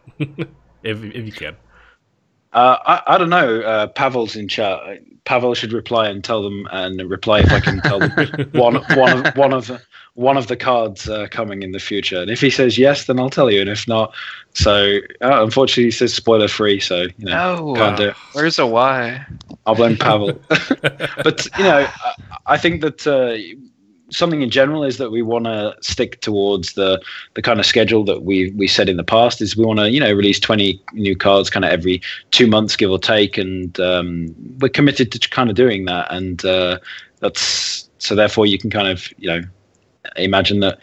if you can. I don't know. Pavel's in chat. Pavel should reply and tell them, and reply if I can tell them one of the cards coming in the future. And if he says yes, then I'll tell you. And if not, so unfortunately he says spoiler free. So can't do it. Where's a why? I'll blame Pavel. But I think that something in general is that we want to stick towards the kind of schedule that we said in the past. Is we want to release 20 new cards kind of every 2 months, give or take, and we're committed to kind of doing that. And that's so therefore you can kind of imagine that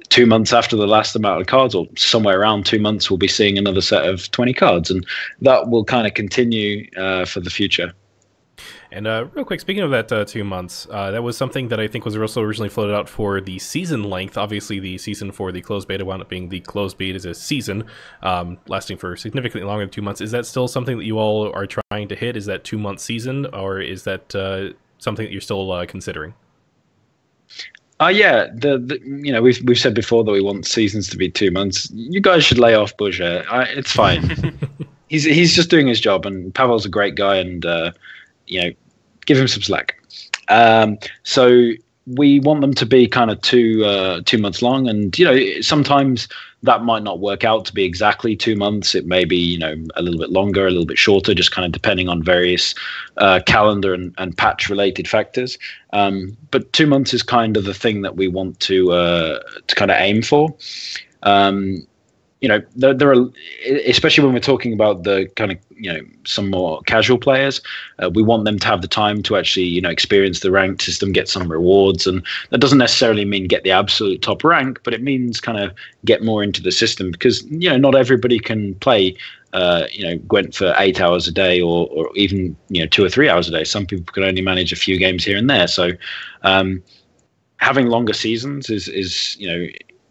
2 months after the last amount of cards, or somewhere around 2 months, we'll be seeing another set of 20 cards, and that will kind of continue for the future. And real quick, speaking of that 2 months, that was something that I think was also originally floated out for the season length. Obviously, the season for the closed beta wound up being the closed beta is a season, lasting for significantly longer than 2 months. Is that still something that you all are trying to hit? Is that 2 month season, or is that something that you're still considering? Yeah, we've said before that we want seasons to be 2 months. You guys should lay off Buzzer. It's fine. he's just doing his job, and Pavel's a great guy, and give him some slack. So we want them to be kind of 2 months long, and sometimes that might not work out to be exactly 2 months. It may be a little bit longer, a little bit shorter, just kind of depending on various calendar and patch related factors. But 2 months is kind of the thing that we want to kind of aim for. There are, especially when we're talking about the kind of some more casual players, we want them to have the time to actually experience the ranked system, get some rewards, and that doesn't necessarily mean get the absolute top rank, but it means kind of get more into the system, because not everybody can play Gwent for 8 hours a day, or even 2 or 3 hours a day. Some people can only manage a few games here and there. So having longer seasons is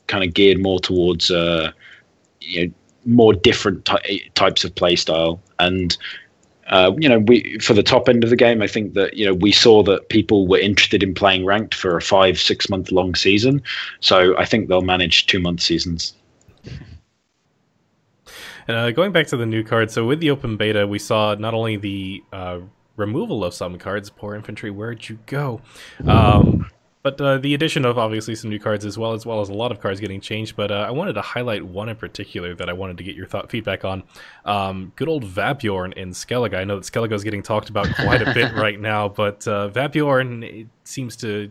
kind of geared more towards more different types of play style. And we, for the top end of the game, I think that we saw that people were interested in playing ranked for a 5-6 month long season, so I think they'll manage 2 month seasons. And going back to the new cards, so with the open beta, we saw not only the removal of some cards, poor infantry, where'd you go? But the addition of obviously some new cards as well as a lot of cards getting changed. But I wanted to highlight one in particular that I wanted to get your feedback on. Good old Vabjorn in Skellige. I know that Skellige is getting talked about quite a bit right now, but Vabjorn seems to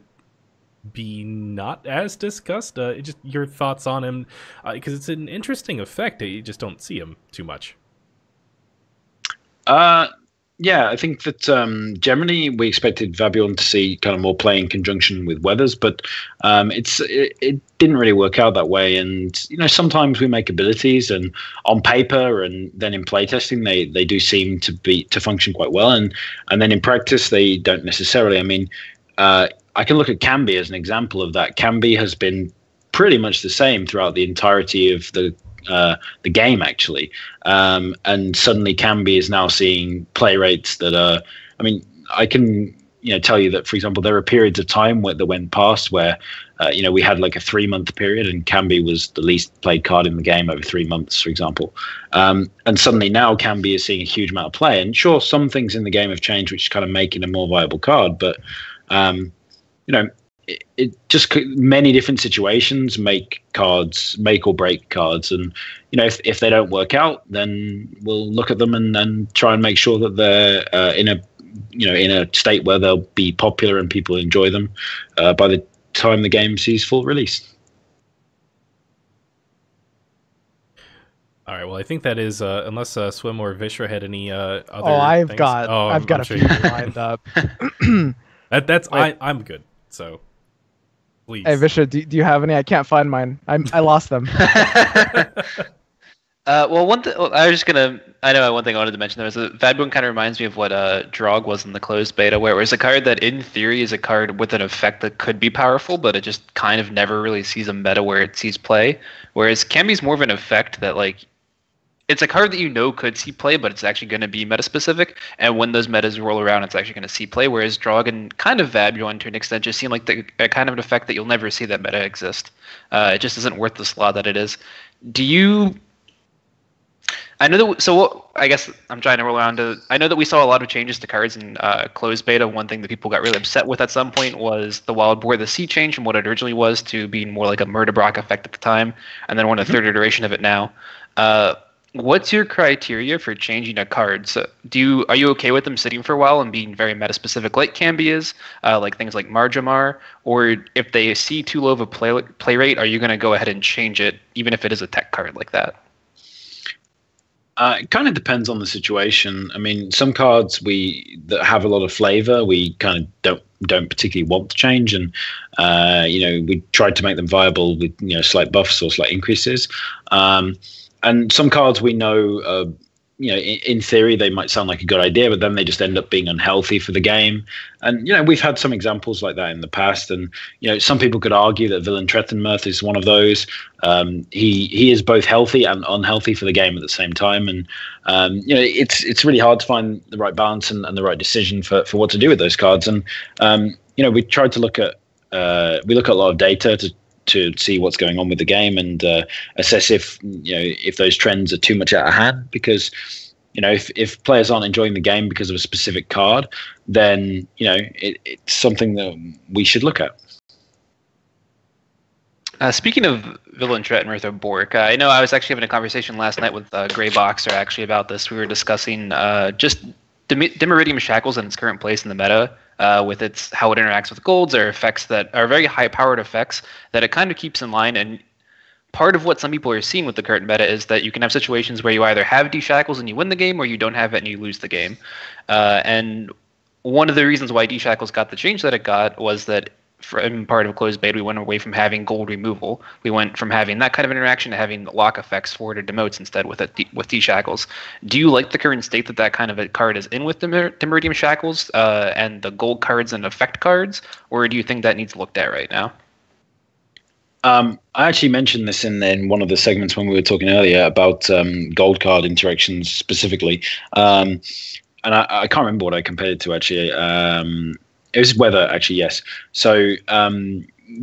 be not as discussed. Just your thoughts on him, because it's an interesting effect. You just don't see him too much. Yeah, I think that generally we expected Vabjorn to see kind of more play in conjunction with Weathers, but it didn't really work out that way. And sometimes we make abilities, and on paper and then in playtesting they do seem to function quite well, and then in practice they don't necessarily. I mean, I can look at Cambi as an example of that. Cambi has been pretty much the same throughout the entirety of the game, actually, and suddenly Cambi is now seeing play rates that are, I mean, I can tell you that, for example, there are periods of time that went past where we had like a 3 month period, and Cambi was the least played card in the game over 3 months, for example, and suddenly now Cambi is seeing a huge amount of play. And sure, some things in the game have changed which kind of make it a more viable card, but it just, many different situations make or break cards, and if they don't work out, then we'll look at them and try and make sure that they're in a state where they'll be popular and people enjoy them by the time the game sees full release. All right. Well, I think that is unless Swim or Vishra had any other. I've things. got a sure few lined up. I'm good. So. Please. Hey, Vishra, do you have any? I can't find mine. I lost them. Well, one thing I was just gonna. I know one thing I wanted to mention there was that Vabjorn kind of reminds me of what Drog was in the closed beta, where it was a card that, in theory, is a card with an effect that could be powerful, but it just kind of never really sees a meta where it sees play. Whereas Cambi's more of an effect that, like, it's a card that could see play, but it's actually going to be meta-specific, and when those metas roll around, it's actually going to see play, whereas Drog and kind of Vabjorn, to an extent, just seem like a kind of an effect that you'll never see that meta exist. It just isn't worth the slot that it is. Do you... I know that... So I guess I'm trying to roll around to... I know that we saw a lot of changes to cards in closed beta. One thing that people got really upset with at some point was the Wild Boar, the C change from what it originally was to being more like a Murderbrock effect at the time, and then we're in a third iteration of it now. What's your criteria for changing a card? So are you okay with them sitting for a while and being very meta-specific like Cambi is, like things like Marjamar? Or if they see too low of a play rate, are you going to go ahead and change it, even if it is a tech card like that? It kind of depends on the situation. I mean, some cards that have a lot of flavor, we kind of don't particularly want to change, and we tried to make them viable with slight buffs or slight increases. And some cards we know, in theory they might sound like a good idea, but then they just end up being unhealthy for the game. And we've had some examples like that in the past. And some people could argue that Gwentlemen is one of those. He is both healthy and unhealthy for the game at the same time. And it's really hard to find the right balance and the right decision for what to do with those cards. And we tried to look at a lot of data to see what's going on with the game and assess if those trends are too much out of hand, because if players aren't enjoying the game because of a specific card, then it's something that we should look at. Speaking of Gwentlemen or Bork, I know I was actually having a conversation last night with Grey Boxer actually about this. We were discussing just Dimeridium Shackles in its current place in the meta, with how it interacts with golds or effects that are very high-powered effects that it kind of keeps in line. And part of what some people are seeing with the current meta is that you can have situations where you either have D-Shackles and you win the game, or you don't have it and you lose the game. And one of the reasons why D-Shackles got the change that it got was that in part of closed beta, we went away from having gold removal. We went from having that kind of interaction to having lock effects forward or demotes instead with D-Shackles. Do you like the current state that kind of a card is in with Dimeridium Shackles and the gold cards and effect cards, or do you think that needs looked at right now? I actually mentioned this in one of the segments when we were talking earlier about gold card interactions specifically. And I can't remember what I compared it to actually. It was weather, actually, yes. So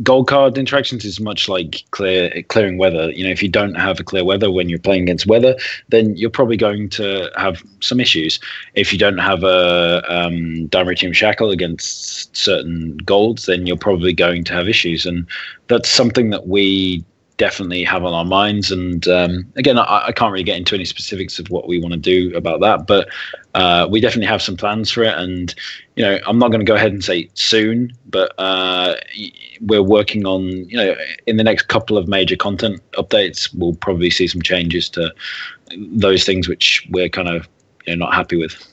gold card interactions is much like clearing weather. If you don't have a clear weather when you're playing against weather, then you're probably going to have some issues. If you don't have a Dimeridium Shackle against certain golds, then you're probably going to have issues. And that's something that we definitely have on our minds. And again, I can't really get into any specifics of what we want to do about that, but we definitely have some plans for it. And I'm not going to go ahead and say soon, but we're working on, in the next couple of major content updates, we'll probably see some changes to those things which we're kind of not happy with.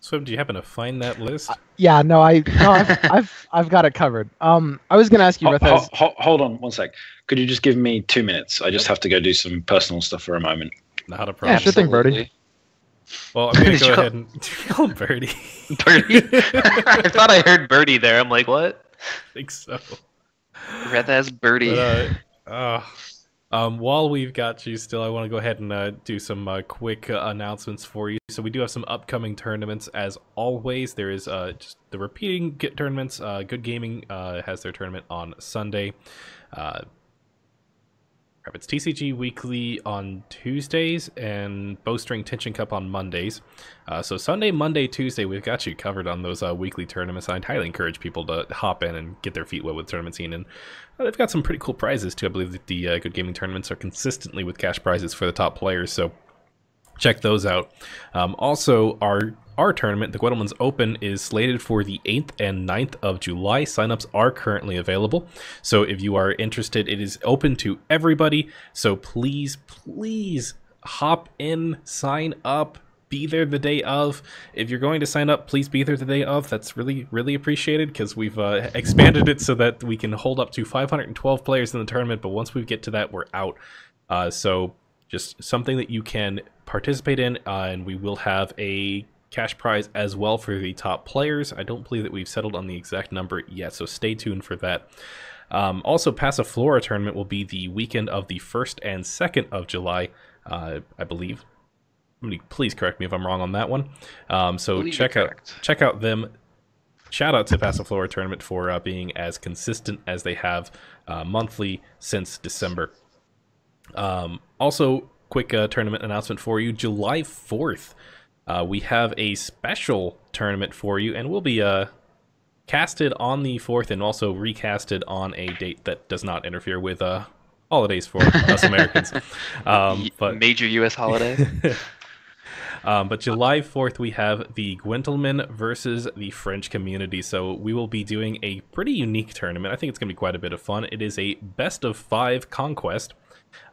So, do you happen to find that list? Yeah, no, I've got it covered. I was going to ask you, Rethaz. Hold on 1 sec. Could you just give me 2 minutes? I just have to go do some personal stuff for a moment. Not a problem. Yeah, sure thing, Birdie. Well, I'm going to go ahead and call Birdie. Birdie? I thought I heard Birdie there. I'm like, what? I think so. Rethaz Birdie. But, while we've got you still, I want to go ahead and do some quick announcements for you. So we do have some upcoming tournaments. As always, there is just the repeating tournaments. Good Gaming has their tournament on Sunday. It's TCG Weekly on Tuesdays and Bowstring Tension Cup on Mondays. So Sunday, Monday, Tuesday, we've got you covered on those weekly tournaments. I highly encourage people to hop in and get their feet wet with the tournament scene. And they've got some pretty cool prizes, too. I believe that the Good Gaming tournaments are consistently with cash prizes for the top players, so check those out. Also, our tournament, the Gwentlemen's Open, is slated for the 8th and 9th of July. Signups are currently available. So if you are interested, it is open to everybody. So please, please hop in, sign up, be there the day of. If you're going to sign up, please be there the day of. That's really, really appreciated because we've expanded it so that we can hold up to 512 players in the tournament. But once we get to that, we're out. So just something that you can participate in, and we will have a cash prize as well for the top players. I don't believe that we've settled on the exact number yet, so stay tuned for that. Also, Passiflora Tournament will be the weekend of the 1st and 2nd of July, I believe. Please correct me if I'm wrong on that one. So check out them. Shout out to Passiflora Tournament for being as consistent as they have monthly since December. Also, quick tournament announcement for you. July 4th. We have a special tournament for you, and we'll be casted on the 4th and also recasted on a date that does not interfere with holidays for us Americans. But major U.S. holiday. But July 4th, we have the Gwentlemen versus the French community. So we will be doing a pretty unique tournament. I think it's going to be quite a bit of fun. It is a best of 5 conquest.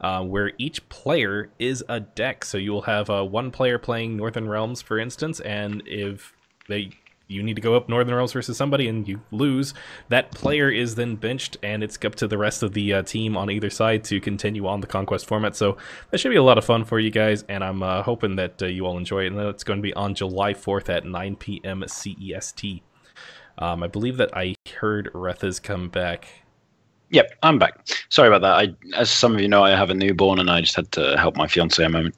where each player is a deck. So you will have one player playing Northern Realms, for instance, and if you need to go up Northern Realms versus somebody and you lose, that player is then benched, and it's up to the rest of the team on either side to continue on the Conquest format. So that should be a lot of fun for you guys, and I'm hoping that you all enjoy it. And it's going to be on July 4th at 9 p.m. CEST. I believe that I heard Rethaz come back. Yep, I'm back. Sorry about that. As some of you know, I have a newborn, and I just had to help my fiance a moment.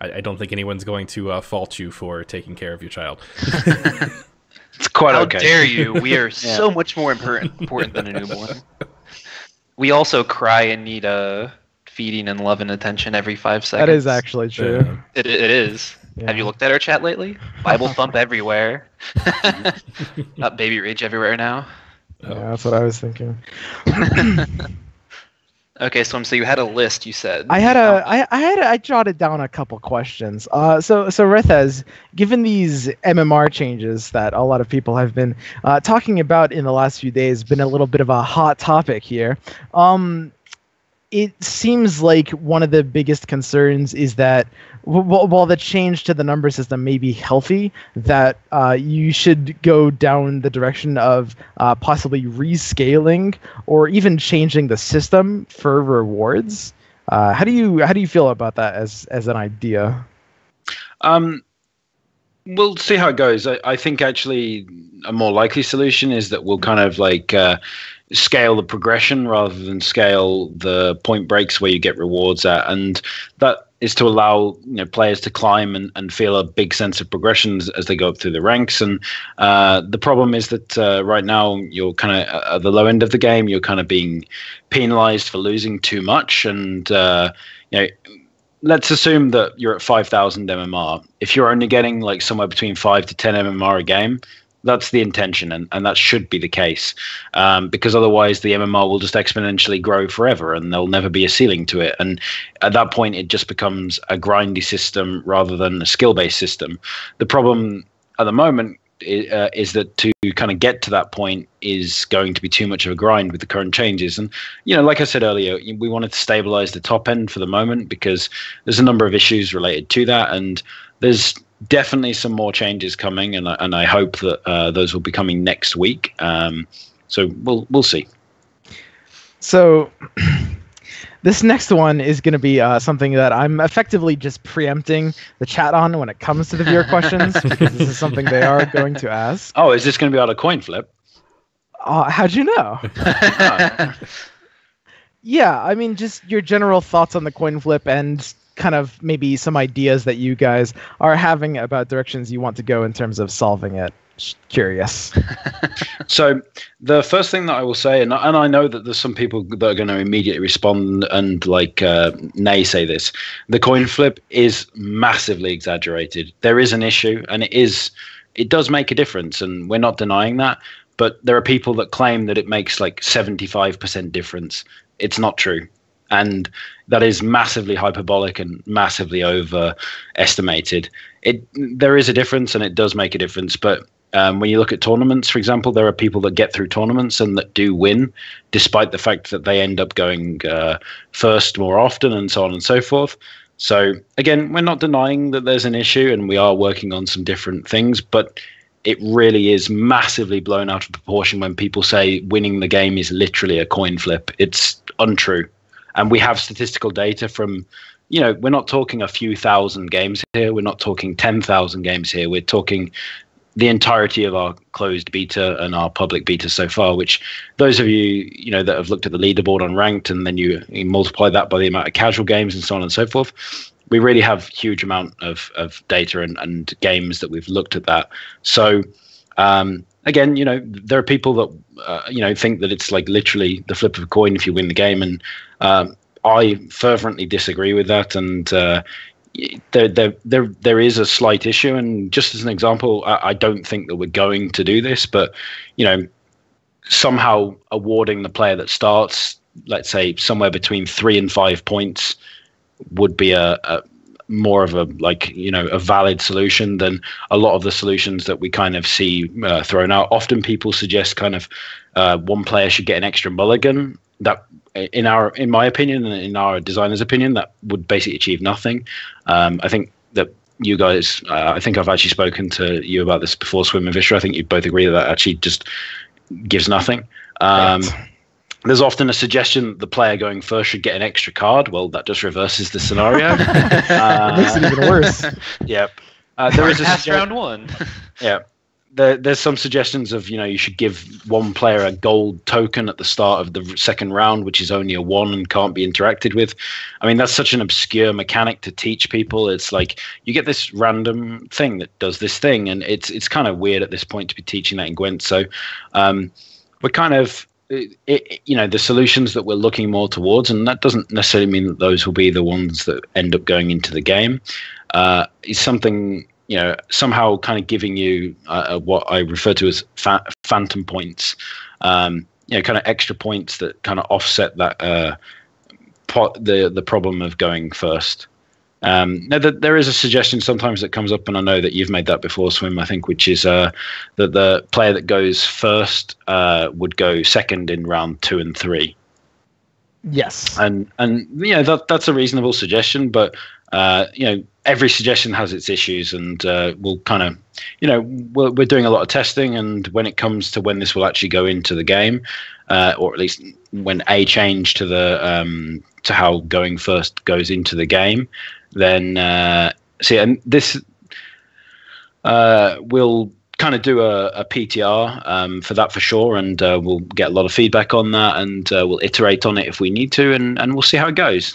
I don't think anyone's going to fault you for taking care of your child. It's quite okay. How dare you? We are so much more important than a newborn. We also cry and need feeding and love and attention every 5 seconds. That is actually true. It is. Yeah. Have you looked at our chat lately? Bible thump everywhere. Baby rage everywhere now. Yeah, that's what I was thinking. Okay, so you had a list. You said I jotted down a couple questions. So Rethaz, given these MMR changes that a lot of people have been talking about in the last few days, been a little bit of a hot topic here. It seems like one of the biggest concerns is that while the change to the number system may be healthy, that you should go down the direction of possibly rescaling or even changing the system for rewards. How do you feel about that as an idea? We'll see how it goes. I think actually a more likely solution is that we'll kind of like scale the progression rather than scale the point breaks where you get rewards at, and that is to allow players to climb and feel a big sense of progression as they go up through the ranks. And the problem is that right now you're kind of at the low end of the game. You're kind of being penalized for losing too much, and let's assume that you're at 5,000 MMR. If you're only getting like somewhere between 5 to 10 MMR a game, that's the intention, and that should be the case, because otherwise the MMR will just exponentially grow forever, and there'll never be a ceiling to it. And at that point, it just becomes a grindy system rather than a skill-based system. The problem at the moment is that to kind of get to that point is going to be too much of a grind with the current changes. And like I said earlier, we wanted to stabilize the top end for the moment because there's a number of issues related to that, and there's definitely some more changes coming, and I hope that those will be coming next week. So we'll see. So this next one is going to be something that I'm effectively just preempting the chat on when it comes to the viewer questions, because this is something they are going to ask. Oh, is this going to be on a coin flip? How'd you know? Yeah, I mean, just your general thoughts on the coin flip and kind of maybe some ideas that you guys are having about directions you want to go in terms of solving it. Just curious. So the first thing that I will say, and I know that there's some people that are going to immediately respond and naysay this, the coin flip is massively exaggerated. There is an issue, and it does make a difference, and we're not denying that, but there are people that claim that it makes like 75% difference. It's not true. And that is massively hyperbolic and massively overestimated. There is a difference, and it does make a difference. But when you look at tournaments, for example, there are people that get through tournaments and that do win, despite the fact that they end up going first more often, and so on and so forth. So again, we're not denying that there's an issue, and we are working on some different things, but it really is massively blown out of proportion when people say winning the game is literally a coin flip. It's untrue. And we have statistical data from, we're not talking a few thousand games here. We're not talking 10,000 games here. We're talking the entirety of our closed beta and our public beta so far, which those of you, that have looked at the leaderboard on ranked, and then you multiply that by the amount of casual games and so on and so forth, we really have huge amount of data and games that we've looked at that. So, again, there are people that, think that it's like literally the flip of a coin if you win the game. And I fervently disagree with that. And there is a slight issue. And just as an example, I don't think that we're going to do this, but, somehow awarding the player that starts, let's say, somewhere between 3 and 5 points would be a more of a a valid solution than a lot of the solutions that we kind of see thrown out. Often people suggest kind of one player should get an extra mulligan, that in my opinion and in our designer's opinion, that would basically achieve nothing. I think that you guys, I think I've actually spoken to you about this before, Swim and Vishra. I think you both agree that actually just gives nothing. There's often a suggestion that the player going first should get an extra card. Well, that just reverses the scenario. It makes it even worse. Yep. There is past round one. Yeah. There's some suggestions of, you should give one player a gold token at the start of the second round, which is only a 1 and can't be interacted with. I mean, that's such an obscure mechanic to teach people. It's like you get this random thing that does this thing, and it's kind of weird at this point to be teaching that in Gwent. So we're kind of, the solutions that we're looking more towards, and that doesn't necessarily mean that those will be the ones that end up going into the game, is something, somehow kind of giving you what I refer to as phantom points, kind of extra points that kind of offset that the problem of going first. Now, there is a suggestion sometimes that comes up, and I know that you've made that before, Swim, I think, which is that the player that goes first would go second in round 2 and 3. Yes. And that's a reasonable suggestion, but every suggestion has its issues, and we'll kind of, we're doing a lot of testing, and when it comes to when this will actually go into the game, or at least when a change to the to how going first goes into the game, then and this we'll kind of do a PTR for that for sure, and we'll get a lot of feedback on that, and we'll iterate on it if we need to, and we'll see how it goes.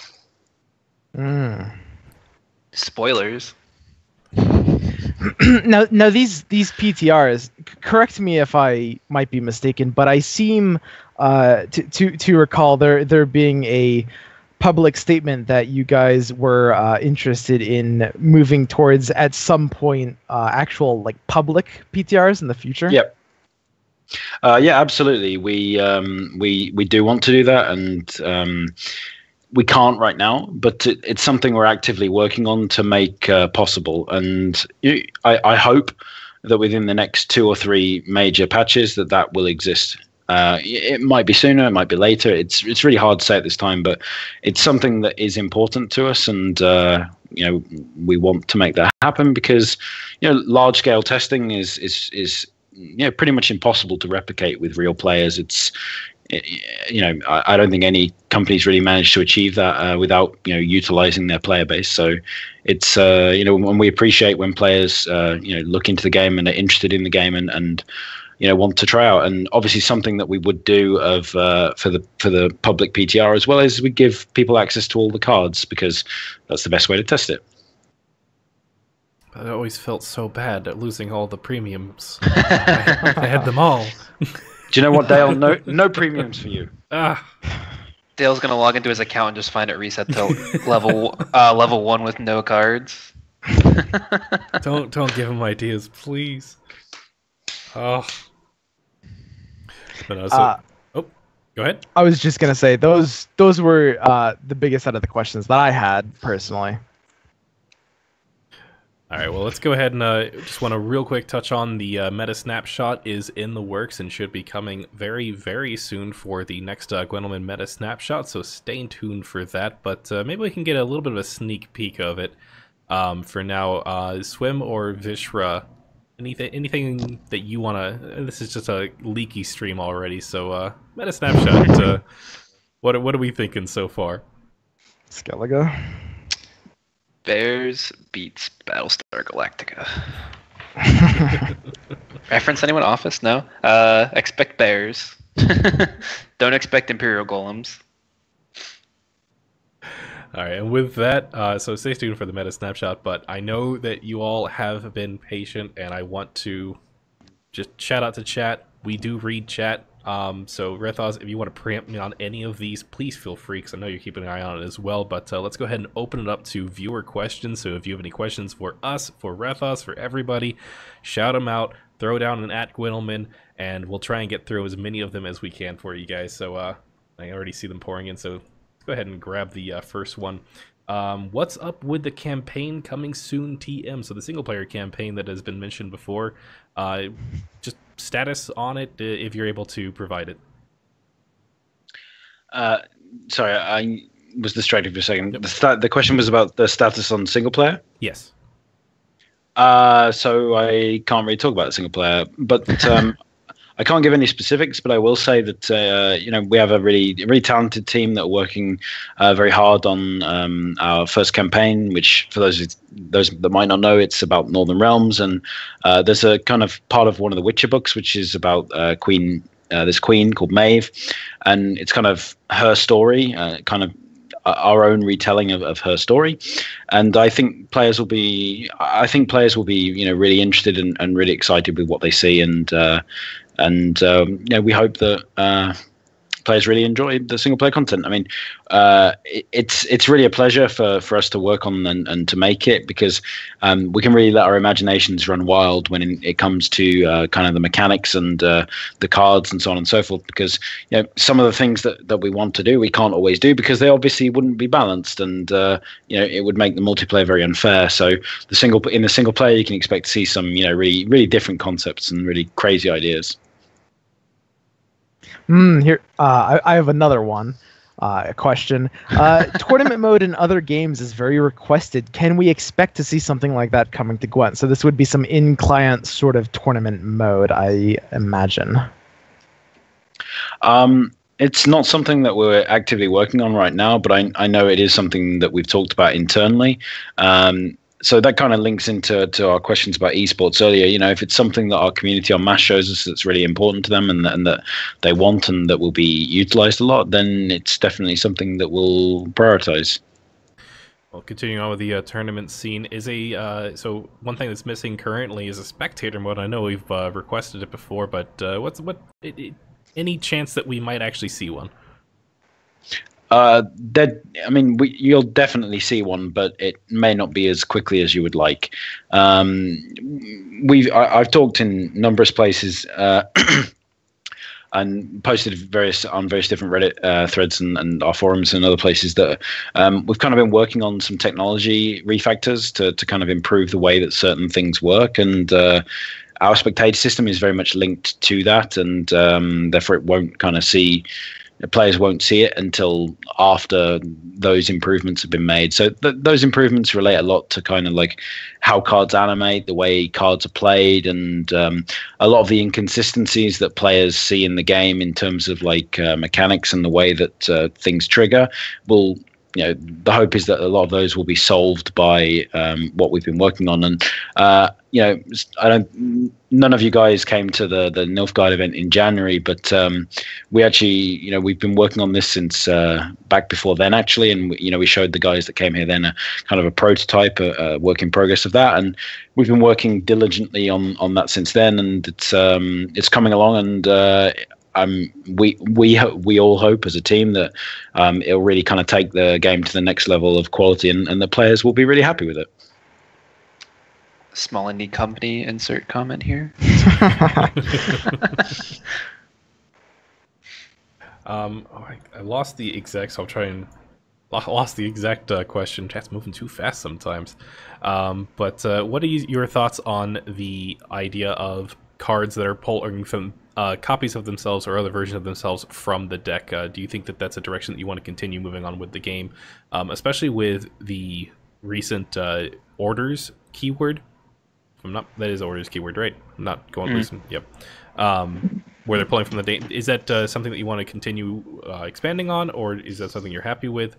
Spoilers. Now these PTRs, correct me if I might be mistaken, but I seem to recall there being a public statement that you guys were interested in moving towards at some point actual like public PTRs in the future. Yep. Yeah, absolutely. We do want to do that, and we can't right now, but it's something we're actively working on to make possible. And I hope that within the next 2 or 3 major patches that will exist. It might be sooner, it might be later. It's really hard to say at this time, but it's something that is important to us, and we want to make that happen because large scale testing is pretty much impossible to replicate with real players. I don't think any companies really managed to achieve that without utilizing their player base. So it's when we appreciate when players look into the game and are interested in the game and want to try out, and obviously something that we would do for the public PTR as well as we give people access to all the cards, because that's the best way to test it. I always felt so bad at losing all the premiums. I had them all. Do you know what, Dale? No premiums for you. Dale's gonna log into his account and just find it reset to level 1 with no cards. Don't give him ideas, please. Oh. But go ahead. I was just gonna say those were the biggest out of the questions that I had personally. All right, well, let's go ahead and just want to real quick touch on the meta snapshot is in the works and should be coming very, very soon for the next Gwentlemen meta snapshot, so stay tuned for that. But maybe we can get a little bit of a sneak peek of it for now. Swim or Vishra, anything that you want to... This is just a leaky stream already, so meta snapshot, what are we thinking so far? Skellige. Bears beats Battlestar Galactica. Reference anyone? Office? No. Expect bears. Don't expect Imperial golems. All right, and with that, so stay tuned for the meta snapshot, but I know that you all have been patient, and I want to just shout out to chat. We do read chat. So Rethaz, if you want to preempt me on any of these, please feel free, because I know you're keeping an eye on it as well. But let's go ahead and open it up to viewer questions. So if you have any questions for us, for Rethaz, for everybody, shout them out, throw down an @Gwentlemen, and we'll try and get through as many of them as we can for you guys. So I already see them pouring in, so let's go ahead and grab the first one. What's up with the campaign coming soon, TM? So the single player campaign that has been mentioned before, just status on it if you're able to provide it. Sorry, I was distracted for a second. The question was about the status on single player. Yes. So I can't really talk about the single player, but I can't give any specifics. But I will say that we have a really talented team that are working very hard on our first campaign. Which, for those that might not know, it's about Northern Realms, and there's a kind of part of one of the Witcher books, which is about Queen. This queen called Maeve, and it's kind of her story, kind of our own retelling of her story. And I think players will be really interested and really excited with what they see, and we hope that players really enjoy the single player content. I mean, it's really a pleasure for us to work on and to make it, because we can really let our imaginations run wild when it comes to kind of the mechanics and the cards and so on and so forth, because some of the things that we want to do we can't always do because they obviously wouldn't be balanced, and it would make the multiplayer very unfair. So in the single player you can expect to see some really, really different concepts and really crazy ideas. Here, I have another one. A question. Tournament mode in other games is very requested. Can we expect to see something like that coming to Gwent? So this would be some in-client sort of tournament mode, I imagine. It's not something that we're actively working on right now, but I know it is something that we've talked about internally. So that kind of links into our questions about esports earlier. If it's something that our community on MASH shows us that's really important to them and that they want and that will be utilized a lot, then it's definitely something that we'll prioritize. Well, continuing on with the tournament scene, so one thing that's missing currently is a spectator mode. I know we've requested it before, but any chance that we might actually see one? You'll definitely see one, but it may not be as quickly as you would like. I've talked in numerous places and posted on various different Reddit threads and our forums and other places that we've kind of been working on some technology refactors to kind of improve the way that certain things work, and our spectator system is very much linked to that, and therefore it won't kind of see. Players won't see it until after those improvements have been made. So those improvements relate a lot to kind of like how cards animate, the way cards are played, and a lot of the inconsistencies that players see in the game in terms of like mechanics and the way that things trigger will. The hope is that a lot of those will be solved by what we've been working on. And none of you guys came to the Nilfgaard event in January, but we actually, we've been working on this since back before then, actually. And we showed the guys that came here then a kind of a prototype, a work in progress of that, and we've been working diligently on that since then. And it's coming along, and we all hope as a team that it'll really kind of take the game to the next level of quality, and the players will be really happy with it. Small indie company, insert comment here. I lost the exact, so I'll try and lost the exact question. Chat's moving too fast sometimes. But what are your thoughts on the idea of cards that are pulling from copies of themselves or other versions of themselves from the deck? Do you think that that's a direction that you want to continue moving on with the game, especially with the recent orders keyword? That is orders keyword, right? I'm not going recent. Yep. Where they're pulling from the date. Is that something that you want to continue expanding on, or is that something you're happy with?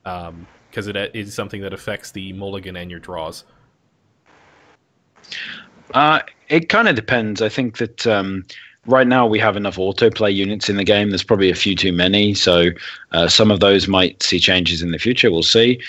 Because it is something that affects the mulligan and your draws. It kind of depends. I think that right now we have enough autoplay units in the game. There's probably a few too many, so some of those might see changes in the future. We'll see.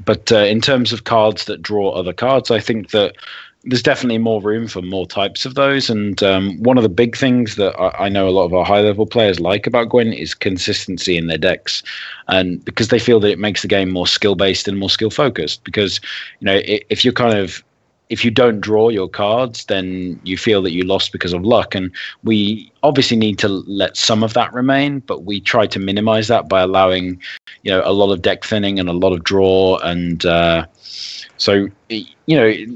But in terms of cards that draw other cards, I think that there's definitely more room for more types of those. And one of the big things that I know a lot of our high-level players like about Gwent is consistency in their decks, and because they feel that it makes the game more skill-based and more skill-focused. Because if you don't draw your cards, then you feel that you lost because of luck. And we obviously need to let some of that remain, but we try to minimize that by allowing, a lot of deck thinning and a lot of draw. And so,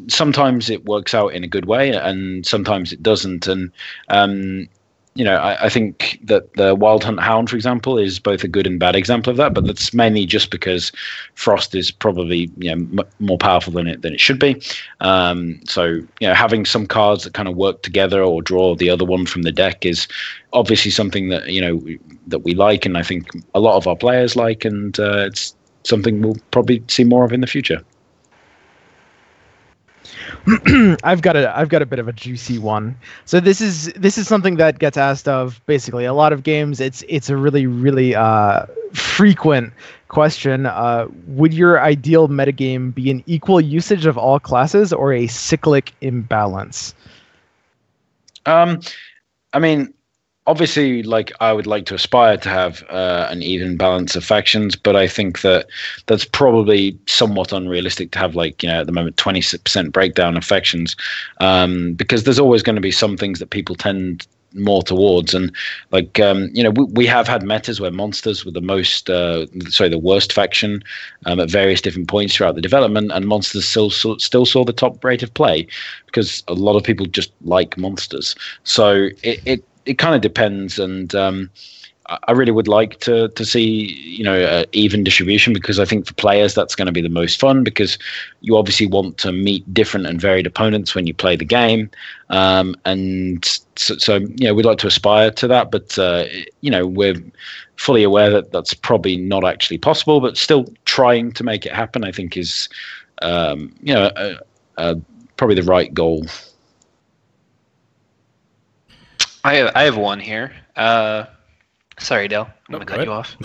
sometimes it works out in a good way and sometimes it doesn't. And I think that the Wild Hunt Hound, for example, is both a good and bad example of that. But that's mainly just because Frost is probably more powerful than it should be. So having some cards that kind of work together or draw the other one from the deck is obviously something that that we like, and I think a lot of our players like, and it's something we'll probably see more of in the future. I've got a bit of a juicy one. So this is something that gets asked of basically a lot of games. It's a really frequent question. Would your ideal metagame be an equal usage of all classes or a cyclic imbalance? I mean, obviously, I would like to aspire to have an even balance of factions, but I think that's probably somewhat unrealistic to have at the moment 20% breakdown of factions, because there's always going to be some things that people tend more towards, and we have had metas where monsters were the worst faction at various different points throughout the development, and monsters still saw the top rate of play because a lot of people just like monsters. So it kind of depends, and I really would like to see even distribution, because I think for players that's going to be the most fun, because you obviously want to meet different and varied opponents when you play the game, and so we'd like to aspire to that, but we're fully aware that that's probably not actually possible, but still trying to make it happen I think is probably the right goal. I have one here. Sorry, Dale. I'm going to cut you off.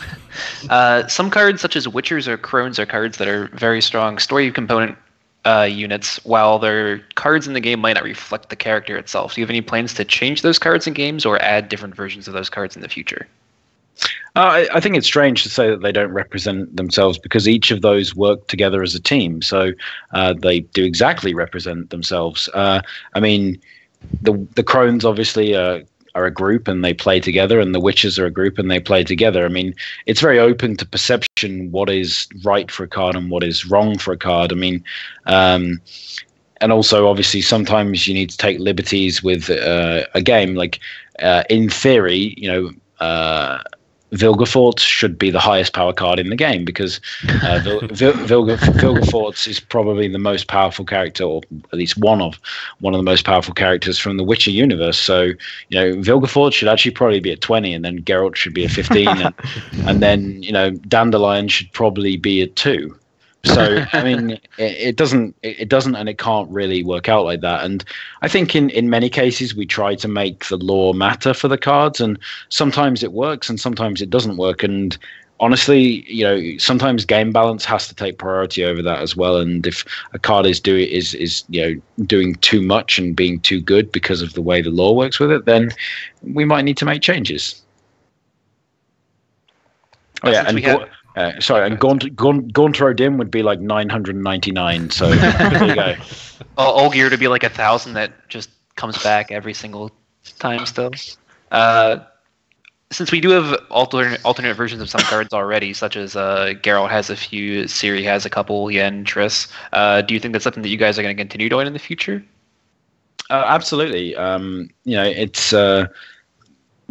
Some cards, such as Witchers or Crones, are cards that are very strong story component units, while their cards in the game might not reflect the character itself. Do you have any plans to change those cards in games or add different versions of those cards in the future? I think it's strange to say that they don't represent themselves, because each of those work together as a team. So they do exactly represent themselves. I mean, the Crones obviously are a group and they play together, and the Witches are a group and they play together. I mean, it's very open to perception what is right for a card and what is wrong for a card. I mean, and also obviously sometimes you need to take liberties with a game. In theory, Vilgefortz should be the highest power card in the game, because Vilgefortz is probably the most powerful character, or at least one of the most powerful characters from the Witcher universe. So, Vilgefortz should actually probably be at 20, and then Geralt should be at 15, and then Dandelion should probably be at 2. So I mean, it doesn't, and it can't really work out like that. And I think in many cases we try to make the lore matter for the cards, and sometimes it works and sometimes it doesn't work. And honestly, sometimes game balance has to take priority over that as well. And if a card is doing too much and being too good because of the way the lore works with it, then we might need to make changes. Oh yeah, and and Gauntro Dim would be like 999. So there you go. Olgier to be like 1,000 that just comes back every single time still. Since we do have alternate versions of some cards already, such as Geralt has a few, Ciri has a couple, Yen, Triss, do you think that's something that you guys are going to continue doing in the future? Absolutely. It's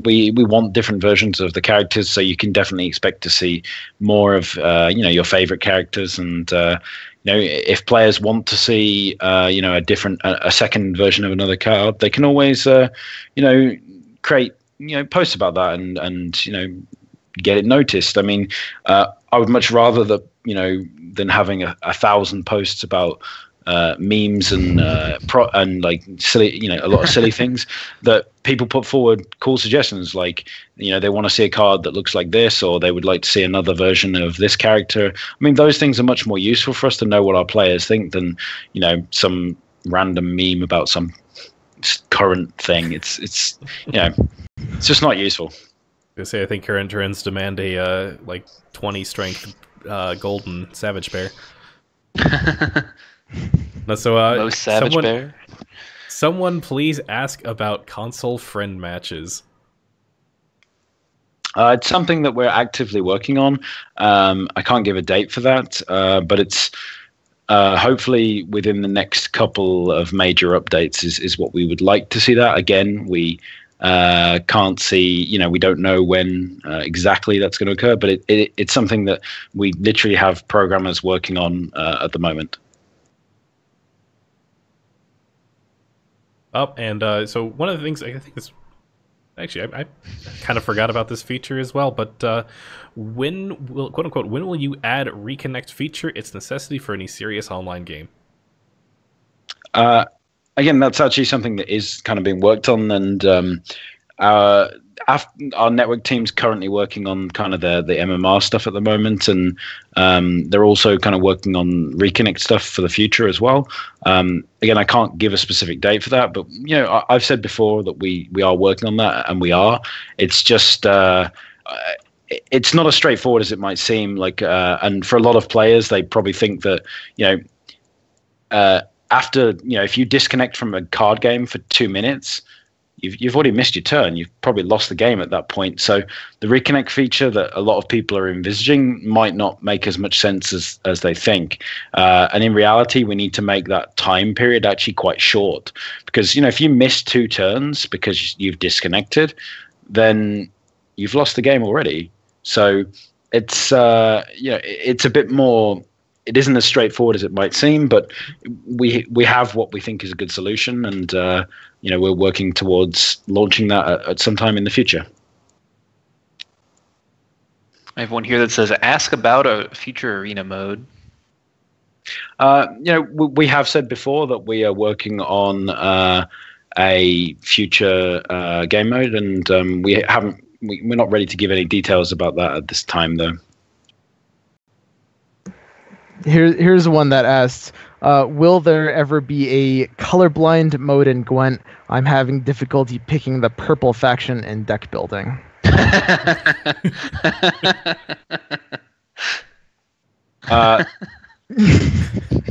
we want different versions of the characters, so you can definitely expect to see more of your favorite characters, and if players want to see a second version of another card, they can always create posts about that and get it noticed. I mean, I would much rather that than having 1,000 posts about memes and like silly, a lot of silly things, that people put forward cool suggestions, like they want to see a card that looks like this, or they would like to see another version of this character. I mean, those things are much more useful for us to know what our players think than some random meme about some current thing. It's just not useful. I think current trends demand a 20 strength golden savage bear. No, so most savage bear. Someone please ask about console friend matches. It's something that we're actively working on. I can't give a date for that, but it's hopefully within the next couple of major updates is what we would like to see that. Again, we Can't see, we don't know when exactly that's going to occur, but it's something that we literally have programmers working on at the moment. So one of the things I think is actually I kind of forgot about this feature as well. But when will quote unquote when will you add reconnect feature? Its necessity for any serious online game. Again, that's actually something that is kind of being worked on, and our network team's currently working on kind of the MMR stuff at the moment, and they're also kind of working on reconnect stuff for the future as well. Again, I can't give a specific date for that, but I've said before that we are working on that, and we are. It's just it's not as straightforward as it might seem. And for a lot of players, they probably think that after if you disconnect from a card game for 2 minutes, you've already missed your turn. You've probably lost the game at that point. So the reconnect feature that a lot of people are envisaging might not make as much sense as they think. And in reality, we need to make that time period actually quite short, because if you miss 2 turns because you've disconnected, then you've lost the game already. So it's it's a bit more. It isn't as straightforward as it might seem, but we have what we think is a good solution, and we're working towards launching that at some time in the future. I have one here that says, "Ask about a future arena mode." We have said before that we are working on a future game mode, and we're not ready to give any details about that at this time, though. Here's one that asks, will there ever be a colorblind mode in Gwent? I'm having difficulty picking the purple faction in deck building.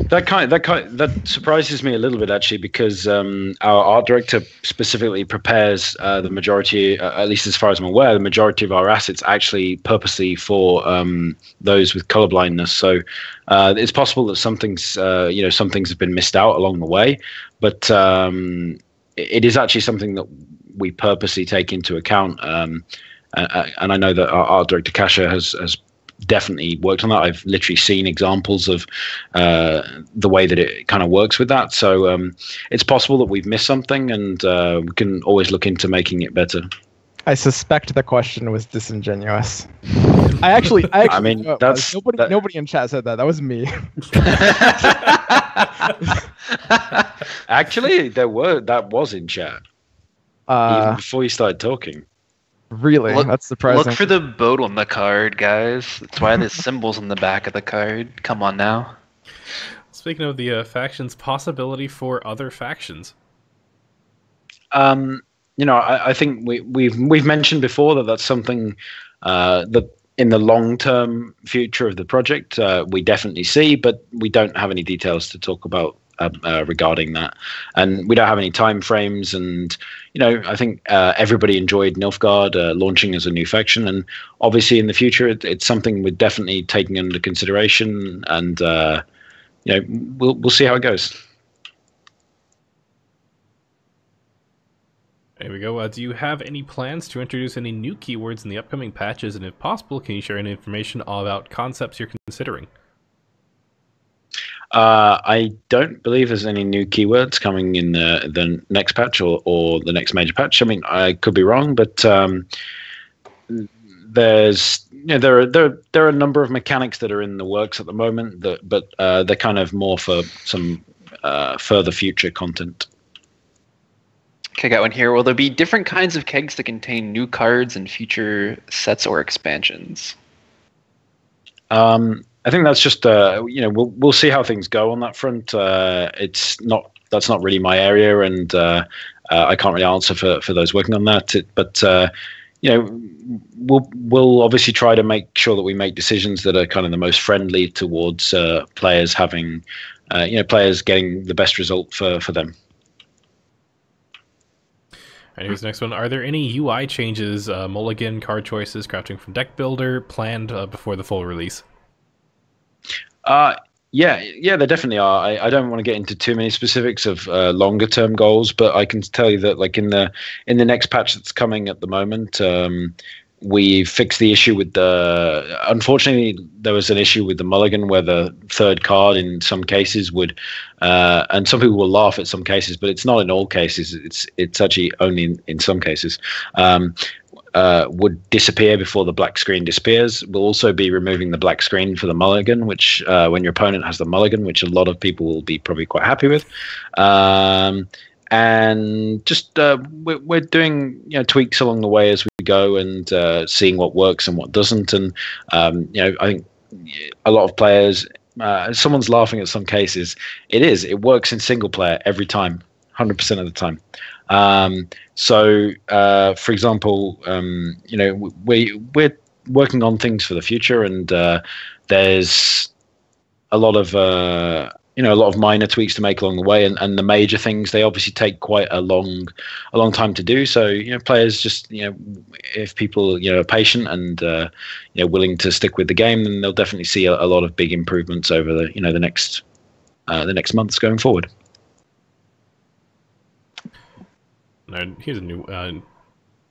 That surprises me a little bit, actually, because our art director specifically prepares the majority, at least as far as I'm aware, the majority of our assets actually purposely for those with colorblindness. So it's possible that some things have been missed out along the way, but it is actually something that we purposely take into account. And I know that our art director Kasha has definitely worked on that. I've literally seen examples of the way that it kind of works with that. So it's possible that we've missed something, and we can always look into making it better. I suspect the question was disingenuous. I mean, nobody in chat said that. That was me. Actually, that was in chat even before you started talking. Really? That's surprising. Look for the boat on the card, guys. That's why there's symbols on the back of the card. Come on now. Speaking of the factions, possibility for other factions. I think we've mentioned before that that's something that in the long-term future of the project we definitely see, but we don't have any details to talk about regarding that, and we don't have any time frames. And I think everybody enjoyed Nilfgaard launching as a new faction, and obviously in the future it's something we're definitely taking under consideration, and we'll see how it goes. There we go. Do you have any plans to introduce any new keywords in the upcoming patches, and if possible, can you share any information about concepts you're considering? I don't believe there's any new keywords coming in the next patch or the next major patch. I mean, I could be wrong, but there's there are a number of mechanics that are in the works at the moment, but they're kind of more for some further future content. Okay, got one here. Will there be different kinds of kegs that contain new cards in future sets or expansions? I think that's just we'll see how things go on that front. That's not really my area, and I can't really answer for those working on that. But we'll obviously try to make sure that we make decisions that are kind of the most friendly towards players having players getting the best result for them. And here's the next one. Are there any UI changes, mulligan, card choices, crafting from deck builder planned before the full release? Yeah, there definitely are. I don't want to get into too many specifics of longer term goals, but I can tell you that like in the next patch that's coming at the moment, we fixed the issue with the. Unfortunately, there was an issue with the mulligan where the third card in some cases would, and some people will laugh at some cases, but it's not in all cases. It's actually only in some cases. Would disappear before the black screen disappears. We'll also be removing the black screen for the mulligan, which when your opponent has the mulligan, which a lot of people will be probably quite happy with. And just we're doing tweaks along the way as we go and seeing what works and what doesn't. And I think a lot of players, someone's laughing at some cases. It works in single player every time, 100% of the time. So, for example, we're working on things for the future, and there's a lot of minor tweaks to make along the way, and the major things, they obviously take quite a long time to do. So, players just, if people are patient and willing to stick with the game, then they'll definitely see a lot of big improvements over the next months going forward. Here's a new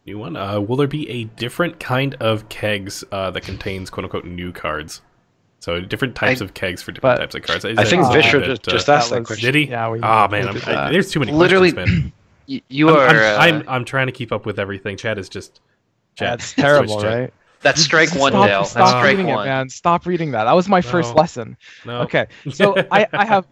one. Will there be a different kind of kegs that contains "quote-unquote" new cards? So different types of kegs for different types of cards. I think Vishra just asked that question. Did he? Yeah, man, there's too many literally questions, man. I'm trying to keep up with everything. Chad is just. That's terrible, right? That's strike one, Dale. That's strike reading one. It, man. Stop reading that. That was my first lesson. No. Okay, so I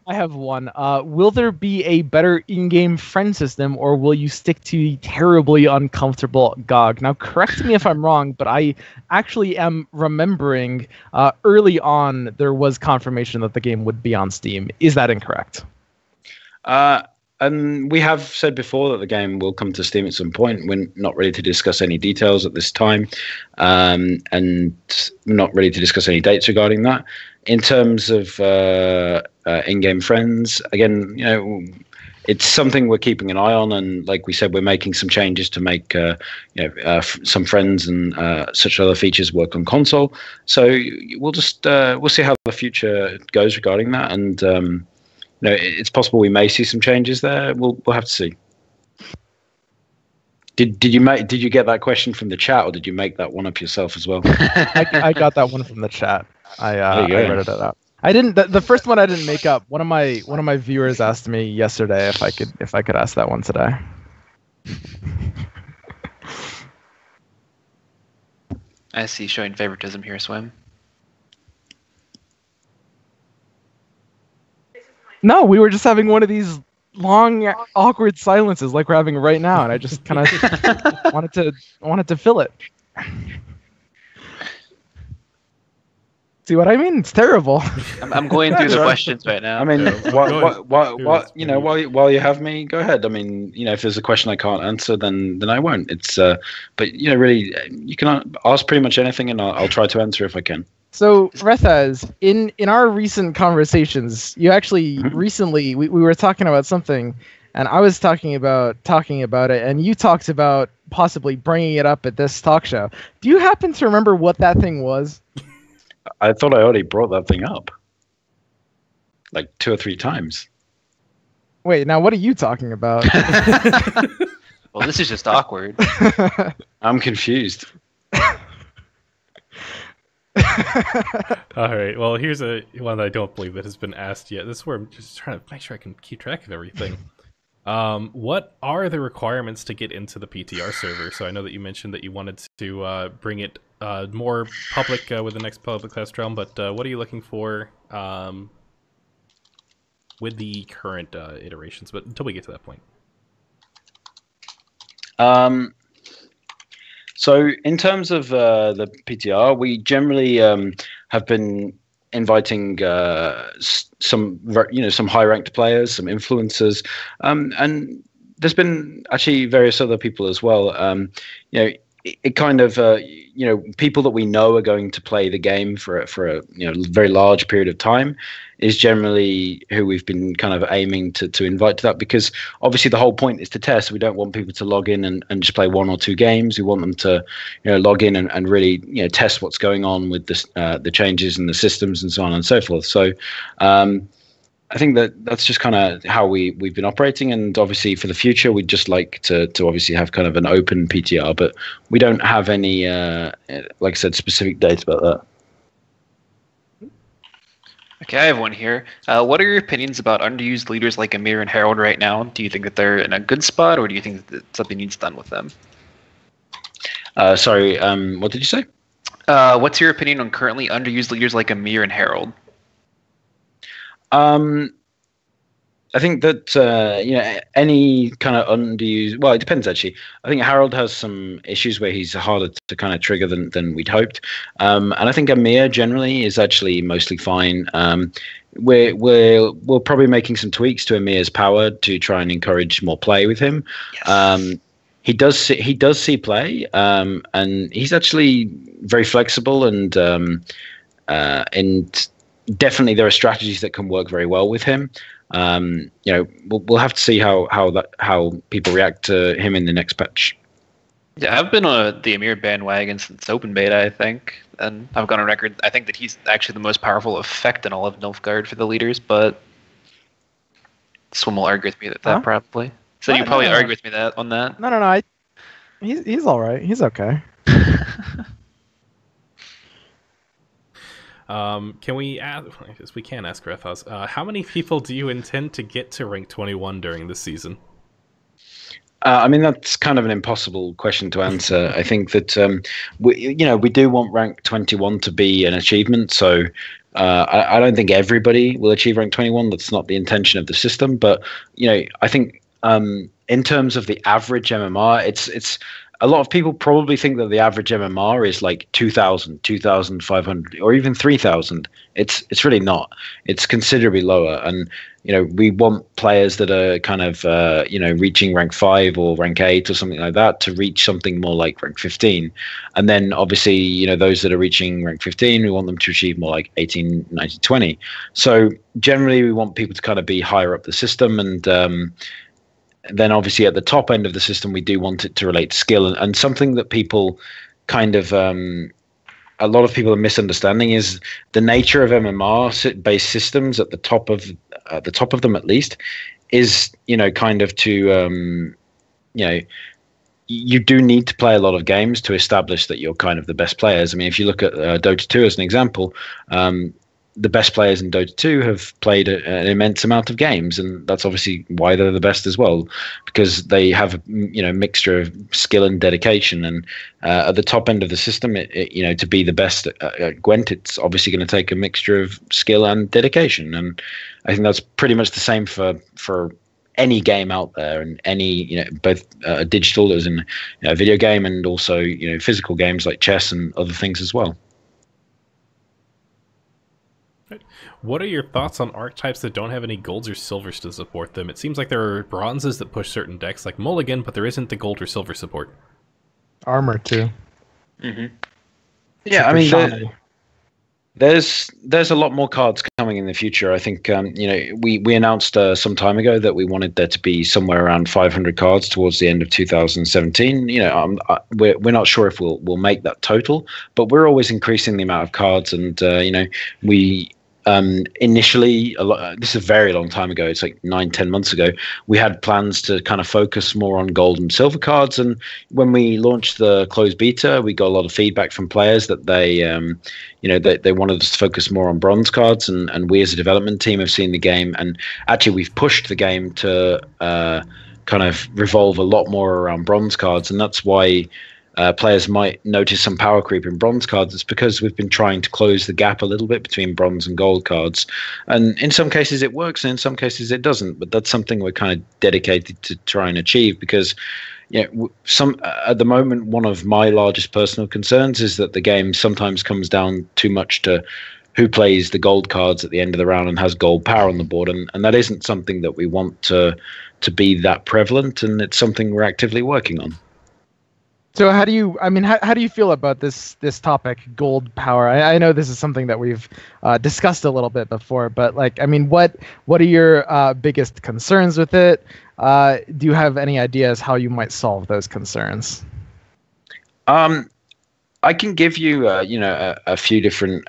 have one. Will there be a better in-game friend system, or will you stick to the terribly uncomfortable GOG? Now, correct me if I'm wrong, but I actually am remembering early on there was confirmation that the game would be on Steam. Is that incorrect? And we have said before that the game will come to Steam at some point. We're not ready to discuss any details at this time, and not ready to discuss any dates regarding that. In terms of in-game friends, again, it's something we're keeping an eye on, and like we said, we're making some changes to make some friends and such other features work on console. So we'll see how the future goes regarding that, and it's possible we may see some changes there. We'll have to see. Did you get that question from the chat, or did you make that one up yourself as well? I got that one from the chat. I read it out. I didn't. The first one I didn't make up. One of my viewers asked me yesterday if I could ask that one today. I see showing favoritism here, Swim. No, we were just having one of these long, awkward silences like we're having right now, and I just kind of wanted to fill it. See what I mean? It's terrible. I'm going through the questions right now. I mean, while you have me, go ahead. I mean, if there's a question I can't answer, then I won't. It's but really, you can ask pretty much anything, and I'll try to answer if I can. So, Rethaz, in our recent conversations, you actually recently we were talking about something, and I was talking about it, and you talked about possibly bringing it up at this talk show. Do you happen to remember what that thing was? I thought I already brought that thing up, like 2 or 3 times. Wait, now what are you talking about? Well, this is just awkward. I'm confused. All right. Well, here's one that I don't believe that has been asked yet. This is where I'm just trying to make sure I can keep track of everything. What are the requirements to get into the Ptr server? So I know that you mentioned that you wanted to bring it more public with the next public test realm, but what are you looking for with the current iterations? But until we get to that point. So in terms of the PTR, we generally have been inviting some high-ranked players, some influencers, and there's been actually various other people as well. it kind of people that we know are going to play the game for a very large period of time is generally who we've been kind of aiming to invite to that, because obviously the whole point is to test. We don't want people to log in and just play 1 or 2 games. We want them to log in and really test what's going on with the changes in the systems and so on and so forth. So I think that's just kind of how we've been operating, and obviously for the future we'd just like to obviously have kind of an open PTR, but we don't have any like I said, specific data about that. Okay, I have one here. What are your opinions about underused leaders like Amir and Harold right now? Do you think that they're in a good spot, or do you think that something needs done with them? Sorry, what did you say? What's your opinion on currently underused leaders like Amir and Harold? I think that any kind of underused. Well, it depends actually. I think Harold has some issues where he's harder to kind of trigger than we'd hoped, and I think Amir generally is actually mostly fine. We're probably making some tweaks to Amir's power to try and encourage more play with him. Yes. He does see play, and he's actually very flexible, and definitely there are strategies that can work very well with him. We'll have to see how people react to him in the next patch. Yeah, I've been on the Amir bandwagon since open beta, I think, and I've gone on record. I think that he's actually the most powerful effect in all of Nilfgaard for the leaders, but someone will argue with me that probably. So you probably argue with me on that. No. He's all right. He's okay. Can we ask? I guess we can ask Rethaz. How many people do you intend to get to rank 21 during this season? I mean, that's kind of an impossible question to answer. I think that we do want rank 21 to be an achievement. So I don't think everybody will achieve rank 21. That's not the intention of the system. But I think in terms of the average MMR, it's a lot of people probably think that the average MMR is like 2,000, 2,500, or even 3,000. It's really not. It's considerably lower. And we want players that are kind of reaching rank 5 or rank 8 or something like that to reach something more like rank 15. And then obviously those that are reaching rank 15, we want them to achieve more like 18, 19, 20. So generally we want people to kind of be higher up the system, and then obviously at the top end of the system, we do want it to relate to skill. And something that people kind of, a lot of people are misunderstanding is the nature of MMR-based systems at the top of them at least is, kind of to, you do need to play a lot of games to establish that you're kind of the best players. I mean, if you look at Dota 2 as an example, the best players in Dota 2 have played an immense amount of games, and that's obviously why they're the best as well, because they have a mixture of skill and dedication. And at the top end of the system, to be the best at Gwent, it's obviously going to take a mixture of skill and dedication. And I think that's pretty much the same for any game out there, and any both digital as in a video game, and also physical games like chess and other things as well. What are your thoughts on archetypes that don't have any golds or silvers to support them? It seems like there are bronzes that push certain decks, like Mulligan, but there isn't the gold or silver support. Armor too. Mm-hmm. Yeah, I mean, there's a lot more cards coming in the future. I think we announced some time ago that we wanted there to be somewhere around 500 cards towards the end of 2017. We're not sure if we'll make that total, but we're always increasing the amount of cards, and we. Initially, this is a very long time ago, it's like 9-10 months ago, we had plans to kind of focus more on gold and silver cards. And when we launched the closed beta, we got a lot of feedback from players that they wanted us to focus more on bronze cards, and we as a development team have seen the game, and actually we've pushed the game to kind of revolve a lot more around bronze cards. And that's why players might notice some power creep in bronze cards. It's because we've been trying to close the gap a little bit between bronze and gold cards, and in some cases it works and in some cases it doesn't, but that's something we're kind of dedicated to try and achieve, because at the moment, one of my largest personal concerns is that the game sometimes comes down too much to who plays the gold cards at the end of the round and has gold power on the board, and that isn't something that we want to be that prevalent, and it's something we're actively working on. So how do you? I mean, how do you feel about this topic, gold power? I know this is something that we've discussed a little bit before, but like, I mean, what are your biggest concerns with it? Do you have any ideas how you might solve those concerns? I can give you, a few different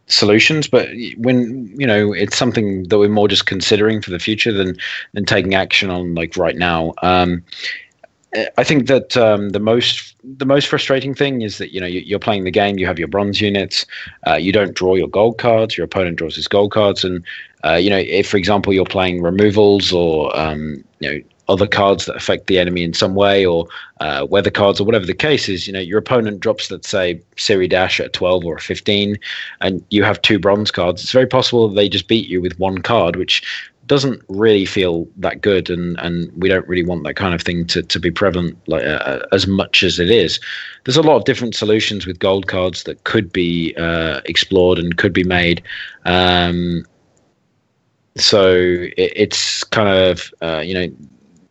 solutions, but when it's something that we're more just considering for the future than taking action on like right now. I think that the most frustrating thing is that you're playing the game, you have your bronze units, you don't draw your gold cards, your opponent draws his gold cards, and if for example you're playing removals or other cards that affect the enemy in some way, or weather cards, or whatever the case is, your opponent drops, let's say, Siri Dash at 12 or 15, and you have 2 bronze cards. It's very possible that they just beat you with 1 card, which doesn't really feel that good, and we don't really want that kind of thing to be prevalent like as much as it is. There's a lot of different solutions with gold cards that could be explored and could be made. So it's kind of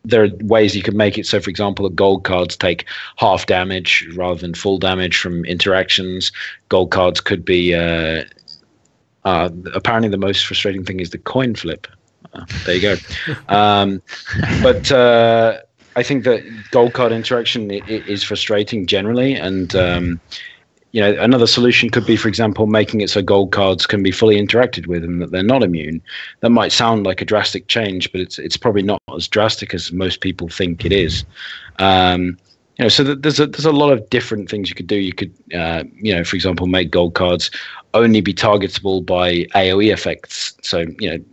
there are ways you can make it so, for example, that gold cards take half damage rather than full damage from interactions. Gold cards could be apparently the most frustrating thing is the coin flip. There you go. But I think that gold card interaction is frustrating generally, and another solution could be, for example, making it so gold cards can be fully interacted with and that they're not immune. That might sound like a drastic change, but it's probably not as drastic as most people think it is. So there's a lot of different things you could do. You could, for example, make gold cards only be targetable by AoE effects. So,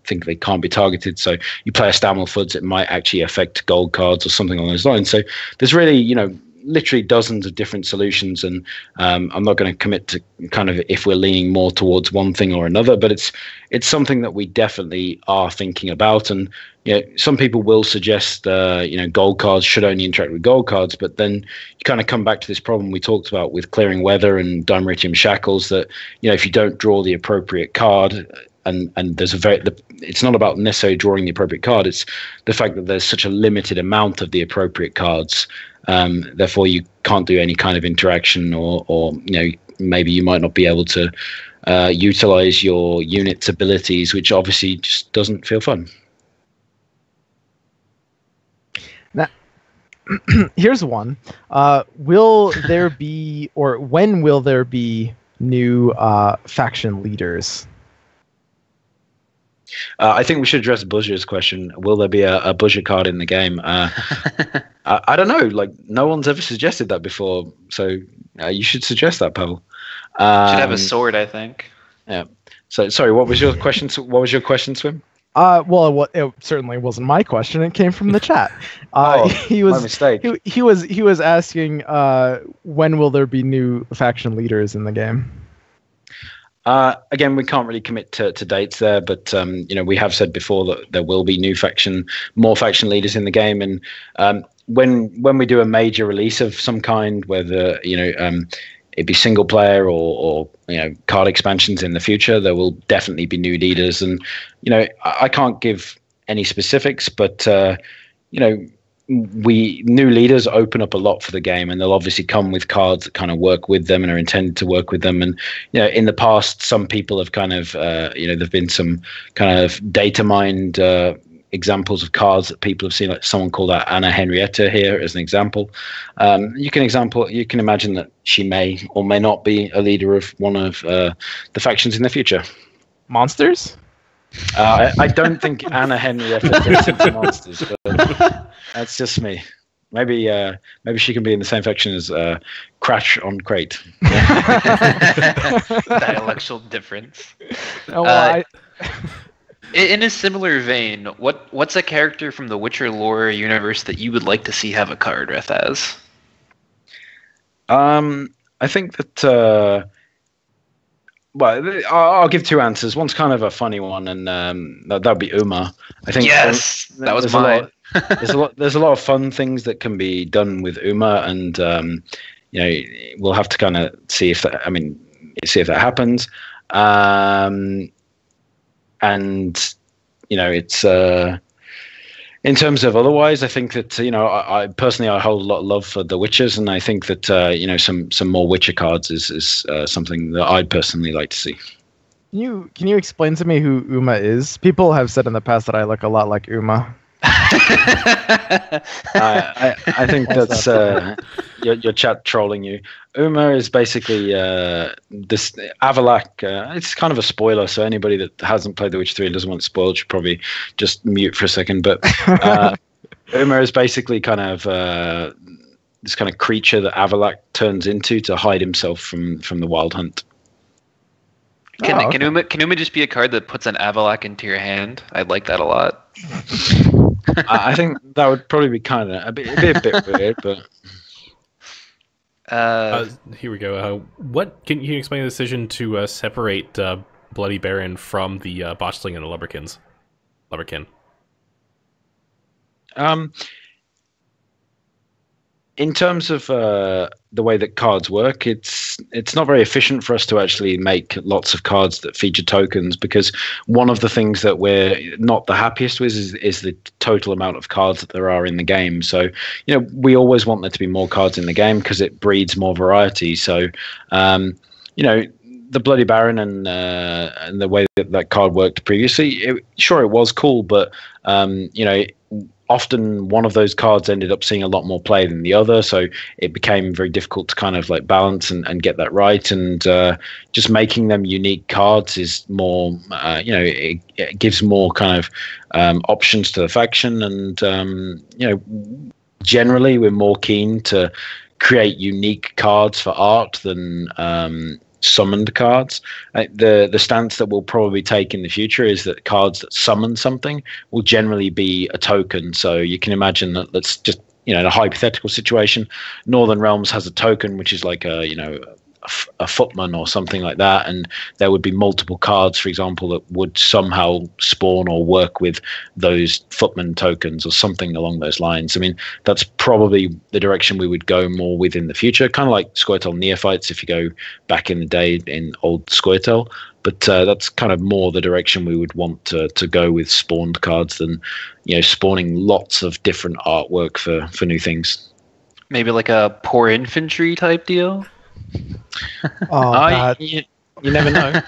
think they can't be targeted. So you play a Stammelfoods, it might actually affect gold cards or something along those lines. So there's really, literally dozens of different solutions, and I'm not going to commit to kind of if we're leaning more towards one thing or another, but it's something that we definitely are thinking about. And some people will suggest gold cards should only interact with gold cards, but then you kind of come back to this problem we talked about with clearing weather and Dimeritium shackles, that if you don't draw the appropriate card, and there's it's not about necessarily drawing the appropriate card, it's the fact that there's such a limited amount of the appropriate cards. Therefore, you can't do any kind of interaction, or maybe you might not be able to utilize your unit's abilities, which obviously just doesn't feel fun. Now, here's one. Will there be, or when will there be new faction leaders? I think we should address Buzzer's question. Will there be a Buzzer card in the game? I don't know. Like, no one's ever suggested that before, so you should suggest that, Pavel. Should have a sword, I think. Yeah. So, sorry, what was your question? What was your question, Swim? Well, it certainly wasn't my question. It came from the chat. My mistake. He was asking when will there be new faction leaders in the game? Again, we can't really commit to dates there, but we have said before that there will be more faction leaders in the game, and when we do a major release of some kind, whether it be single player or card expansions in the future, there will definitely be new leaders, and I can't give any specifics, but new leaders open up a lot for the game, and they'll obviously come with cards that kind of work with them and are intended to work with them. And in the past, some people have kind of there've been some kind of data mined examples of cards that people have seen, like someone called out Anna Henrietta here as an example. You can imagine that she may or may not be a leader of one of the factions in the future. Monsters? I don't think Anna Henrietta fits into monsters, but that's just me. Maybe she can be in the same faction as Crash on Crate. Dialectal difference. Oh, well, in a similar vein, what's a character from the Witcher lore universe that you would like to see have a card, Rethaz? I think that. Well, I'll give 2 answers. One's kind of a funny one, and that would be Uma. I think. Yes, that was mine. There's a lot of fun things that can be done with Uma, and we'll have to kind of see if that happens. And it's In terms of otherwise, I think that I personally I hold a lot of love for the Witchers, and I think that some more Witcher cards is something that I'd personally like to see. Can you explain to me who Uma is? People have said in the past that I look a lot like Uma. I think that's your chat trolling you. Uma is basically this Avalak. It's kind of a spoiler, so anybody that hasn't played The Witcher 3 and doesn't want it spoiled should probably just mute for a second. But Uma is basically kind of this kind of creature that Avalak turns into to hide himself from the Wild Hunt. Can Uma just be a card that puts an Avalak into your hand? I'd like that a lot. I think that would probably be kind of a bit weird, but here we go. What can you explain the decision to separate Bloody Baron from the Botchling and the Lubberkin? In terms of the way that cards work, it's not very efficient for us to actually make lots of cards that feature tokens, because one of the things that we're not the happiest with is the total amount of cards that there are in the game. So, we always want there to be more cards in the game because it breeds more variety. So, the Bloody Baron and the way that card worked previously, it was cool, but often one of those cards ended up seeing a lot more play than the other, so it became very difficult to kind of like balance and get that right. And just making them unique cards is more, it gives more kind of options to the faction. And generally we're more keen to create unique cards for art than summoned cards. The stance that we'll probably take in the future is that cards that summon something will generally be a token. So you can imagine that, let's just, in a hypothetical situation, Northern Realms has a token which is like a footman or something like that, and there would be multiple cards, for example, that would somehow spawn or work with those footman tokens or something along those lines. I mean, that's probably the direction we would go more with in the future, kind of like Squirtle Neophytes if you go back in the day in old Squirtle. But that's kind of more the direction we would want to go with spawned cards than spawning lots of different artwork for new things. Maybe like a Poor Infantry type deal. You never know.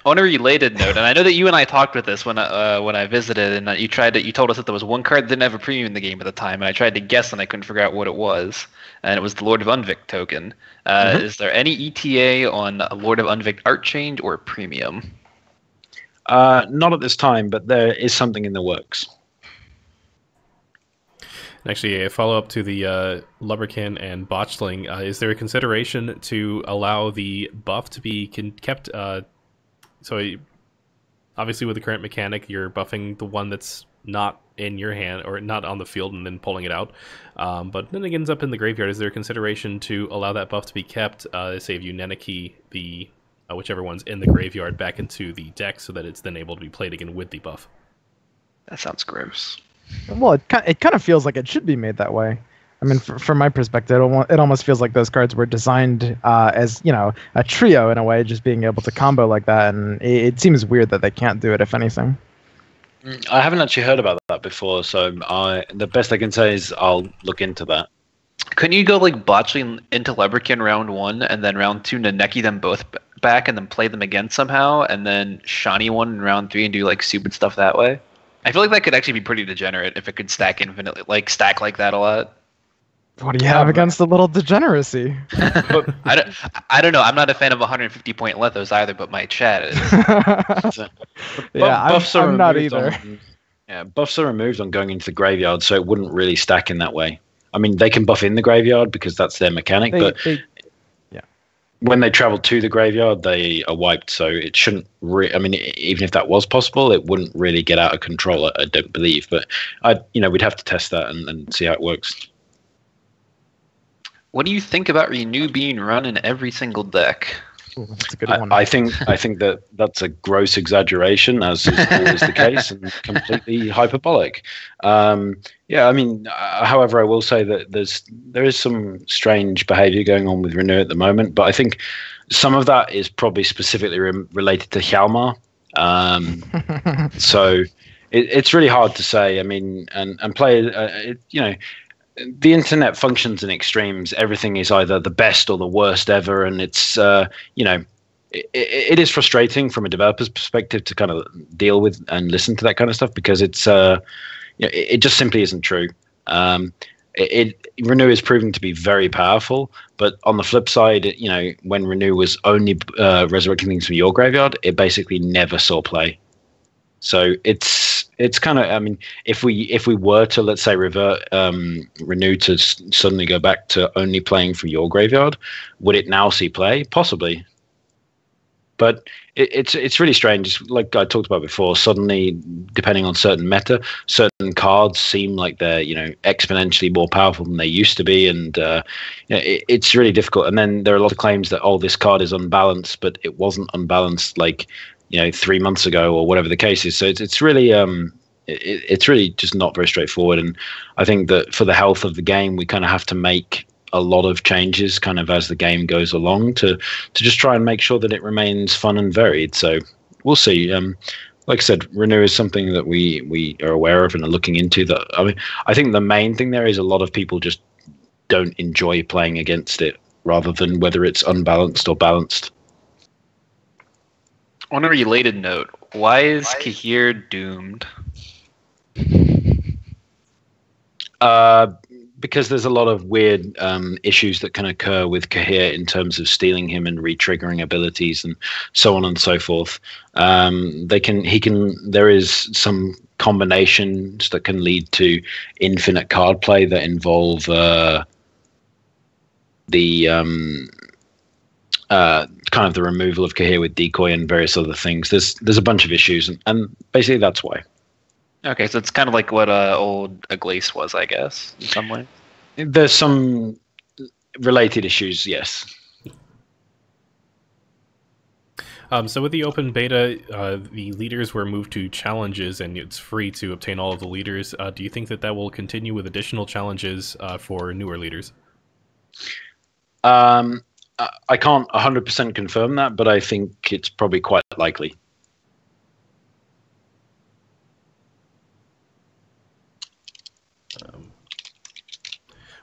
On a related note, and I know that you and I talked with this when I visited, and you told us that there was one card that didn't have a premium in the game at the time, and I tried to guess and I couldn't figure out what it was, and it was the Lord of Unvic token. Is there any ETA on a Lord of Unvic art change or premium? Not at this time, but there is something in the works. Actually, a follow-up to the Lubberkin and Botchling, is there a consideration to allow the buff to be kept... so obviously with the current mechanic, you're buffing the one that's not in your hand or not on the field and then pulling it out. But then it ends up in the graveyard. Is there a consideration to allow that buff to be kept, say if you Neneki the whichever one's in the graveyard back into the deck so that it's then able to be played again with the buff? That sounds gross. Well, it kind of feels like it should be made that way. I mean, from my perspective, it almost feels like those cards were designed as, a trio in a way, just being able to combo like that. And it seems weird that they can't do it, if anything. I haven't actually heard about that before, so the best I can say is I'll look into that. Couldn't you go like Botchling into Lebrikin round 1 and then round 2 Neneki them both back and then play them again somehow, and then Shani 1 in round 3 and do like stupid stuff that way? I feel like that could actually be pretty degenerate if it could stack infinitely, stack like that a lot. What do you have against a little degeneracy? I don't know. I'm not a fan of 150 point Lethos either, but my chat is. Buffs I'm not either. Buffs are removed on going into the graveyard, so it wouldn't really stack in that way. I mean, they can buff in the graveyard because that's their mechanic, but when they travel to the graveyard, they are wiped. So it shouldn't. I mean, even if that was possible, it wouldn't really get out of control. I don't believe, but we'd have to test that and see how it works. What do you think about Renew being run in every single deck? Ooh, that's a good one. I think that's a gross exaggeration, as is always the case, and completely hyperbolic. I mean, however, I will say that there is some strange behavior going on with Renew at the moment, but I think some of that is probably specifically related to Hjalmar. So it's really hard to say. I mean, and play, the internet functions in extremes. Everything is either the best or the worst ever, and it's it is frustrating from a developer's perspective to kind of deal with and listen to that kind of stuff, because it's it just simply isn't true. Renew is proving to be very powerful, but on the flip side, when Renew was only resurrecting things from your graveyard, it basically never saw play. So it's kind of, I mean, if we were to, let's say, revert Renew to suddenly go back to only playing from your graveyard, would it now see play? Possibly. But it's really strange. Like I talked about before, suddenly, depending on certain meta, certain cards seem like they're exponentially more powerful than they used to be, and it's really difficult. And then there are a lot of claims that this card is unbalanced, but it wasn't unbalanced 3 months ago or whatever the case is. So it's really it's really just not very straightforward. And I think that for the health of the game, we kind of have to make a lot of changes kind of as the game goes along to just try and make sure that it remains fun and varied. So we'll see. Like I said, Renew is something that we are aware of and are looking into. That, I mean, I think the main thing there is a lot of people just don't enjoy playing against it, rather than whether it's unbalanced or balanced. On a related note, why is Cahir doomed? Because there's a lot of weird issues that can occur with Cahir in terms of stealing him and re-triggering abilities and so on and so forth. There is some combinations that can lead to infinite card play that involve kind of the removal of Cahir with decoy and various other things. There's a bunch of issues, and basically that's why. Okay, so it's kind of like what old Aglace was, I guess, in some way. There's some related issues, yes. So with the open beta, the leaders were moved to challenges, and it's free to obtain all of the leaders. Do you think that will continue with additional challenges for newer leaders? I can't 100% confirm that, but I think it's probably quite likely.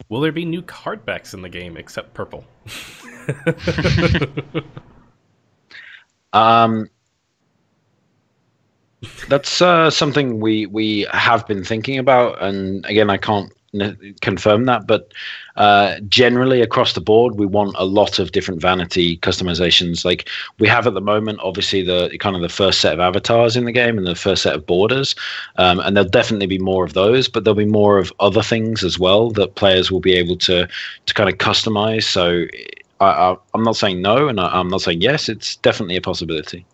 Will there be new card backs in the game except purple? That's something we have been thinking about, and again, I can't confirm that, but generally across the board, we want a lot of different vanity customizations. Like we have at the moment, obviously the kind of the first set of avatars in the game and the first set of borders, and there'll definitely be more of those, but there'll be more of other things as well that players will be able to kind of customize. So I'm not saying no, and I'm not saying yes. It's definitely a possibility.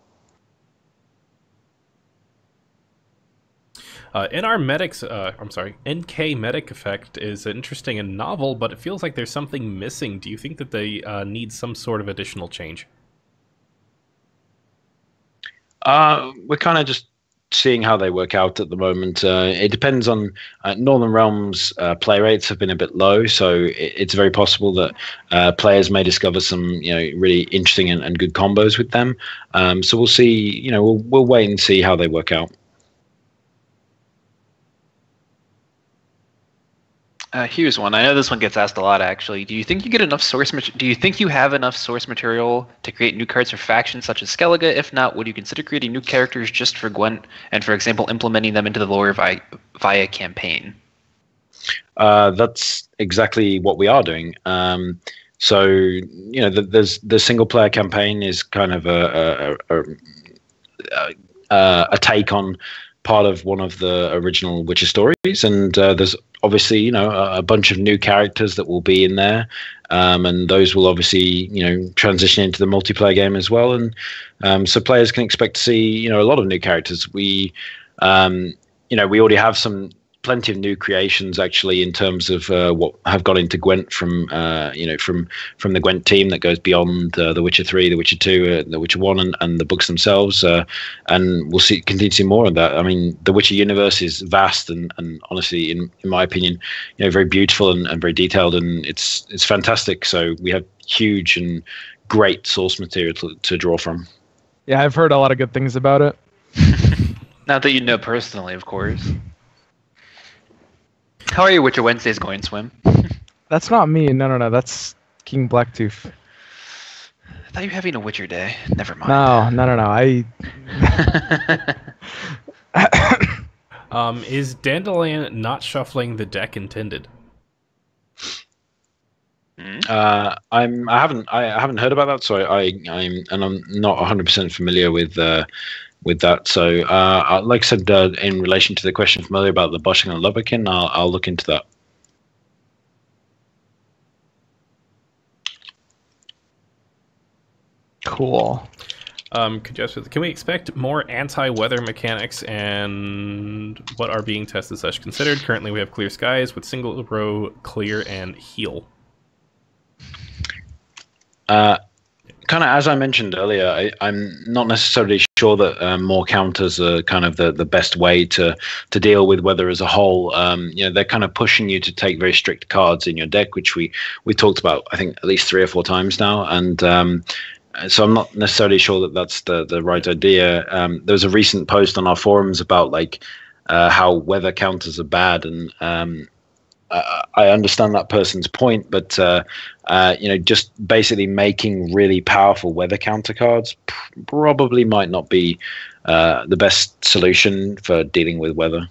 NK medic effect is interesting and novel, but it feels like there's something missing. Do you think that they need some sort of additional change? We're kind of just seeing how they work out at the moment. It depends on Northern Realms. Play rates have been a bit low, so it's very possible that players may discover some really interesting and good combos with them. So we'll see. We'll wait and see how they work out. Here's one. I know this one gets asked a lot, actually. Do you think you get enough Do you think you have enough source material to create new cards for factions such as Skellige? If not, would you consider creating new characters just for Gwent, and, for example, implementing them into the lore via campaign? That's exactly what we are doing. So the single player campaign is kind of a take on part of one of the original Witcher stories, and there's obviously a bunch of new characters that will be in there, and those will obviously transition into the multiplayer game as well, and so players can expect to see a lot of new characters. We already have plenty of new creations actually in terms of what have got into Gwent from the Gwent team that goes beyond The Witcher 3, The Witcher 2, The Witcher 1 and the books themselves, and we'll continue to see more of that. I mean, the Witcher universe is vast and honestly, in my opinion, very beautiful and very detailed, and it's fantastic. So we have huge and great source material to draw from. Yeah, I've heard a lot of good things about it. Not that you know personally, of course. How are your Witcher Wednesdays going, Swim? That's not me. No. That's King Blacktooth. I thought you were having a Witcher day. Never mind. No. Is Dandelion not shuffling the deck intended? I haven't heard about that, so I'm not 100% familiar with that. So, like I said, in relation to the question from earlier about the Bosching and Lubbocken, I'll look into that. Cool. Can we expect more anti-weather mechanics, and what are being tested / considered? Currently, we have clear skies with single row, clear, and heal. Kind of as I mentioned earlier, I'm not necessarily sure that more counters are kind of the best way to deal with weather as a whole. They're kind of pushing you to take very strict cards in your deck, which we talked about, I think, at least 3 or 4 times now, and so I'm not necessarily sure that that's the right idea. There was a recent post on our forums about how weather counters are bad, and I understand that person's point, but just basically making really powerful weather counter cards probably might not be the best solution for dealing with weather.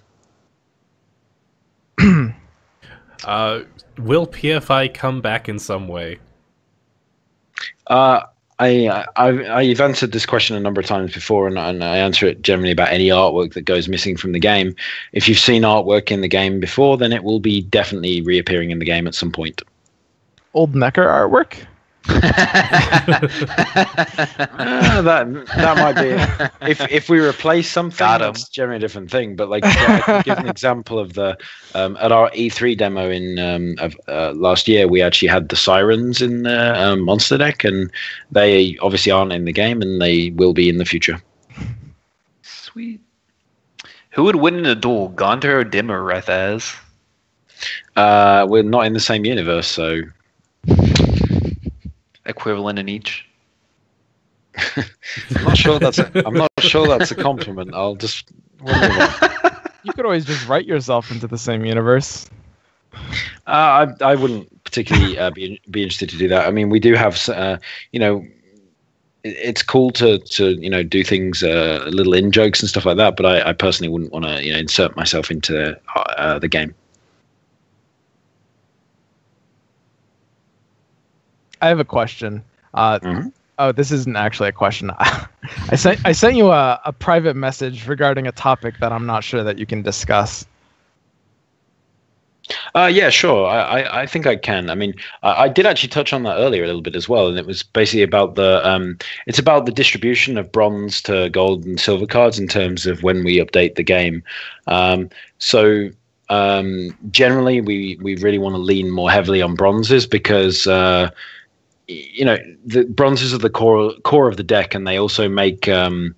Will PFI come back in some way? I've answered this question a number of times before, and I answer it generally about any artwork that goes missing from the game. If you've seen artwork in the game before, then it will be definitely reappearing in the game at some point. Old Mecha artwork? That might be it. If we replace something, that's generally a different thing. But I can give an example of the at our E3 demo in last year, we actually had the sirens in the monster deck, and they obviously aren't in the game, and they will be in the future. Sweet. Who would win in a duel, Gaunter or Dim or Rethaz? We're not in the same universe, so. Equivalent in each. I'm not sure that's a compliment. I'll just. You could always just write yourself into the same universe. I wouldn't particularly be interested to do that. I mean, we do have, it's cool to do things a little in jokes and stuff like that. But I personally wouldn't want to insert myself into the game. I have a question. Oh, this isn't actually a question. I sent you a private message regarding a topic that I'm not sure that you can discuss. Yeah, sure. I think I can. I mean, I did actually touch on that earlier a little bit as well, and it was basically about it's about the distribution of bronze to gold and silver cards in terms of when we update the game. Generally, we really want to lean more heavily on bronzes because. The bronzes are the core of the deck, and they also make it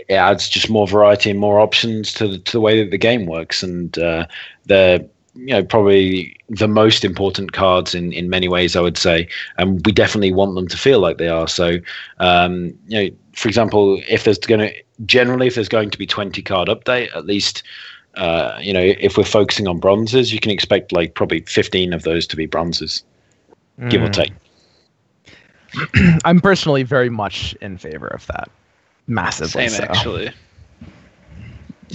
adds just more variety and more options to the way that the game works, and they're probably the most important cards in many ways, I would say, and we definitely want them to feel like they are. So for example, if there's going to be 20 card update, at least if we're focusing on bronzes, you can expect probably 15 of those to be bronzes. Give or take. I'm personally very much in favor of that. Massively. Same, actually.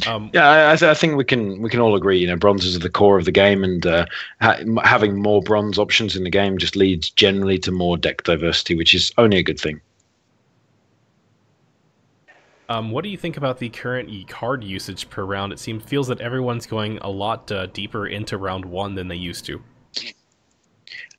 I think we can all agree. Bronzes are the core of the game, and having more bronze options in the game just leads generally to more deck diversity, which is only a good thing. What do you think about the current card usage per round? It feels that everyone's going a lot deeper into round 1 than they used to.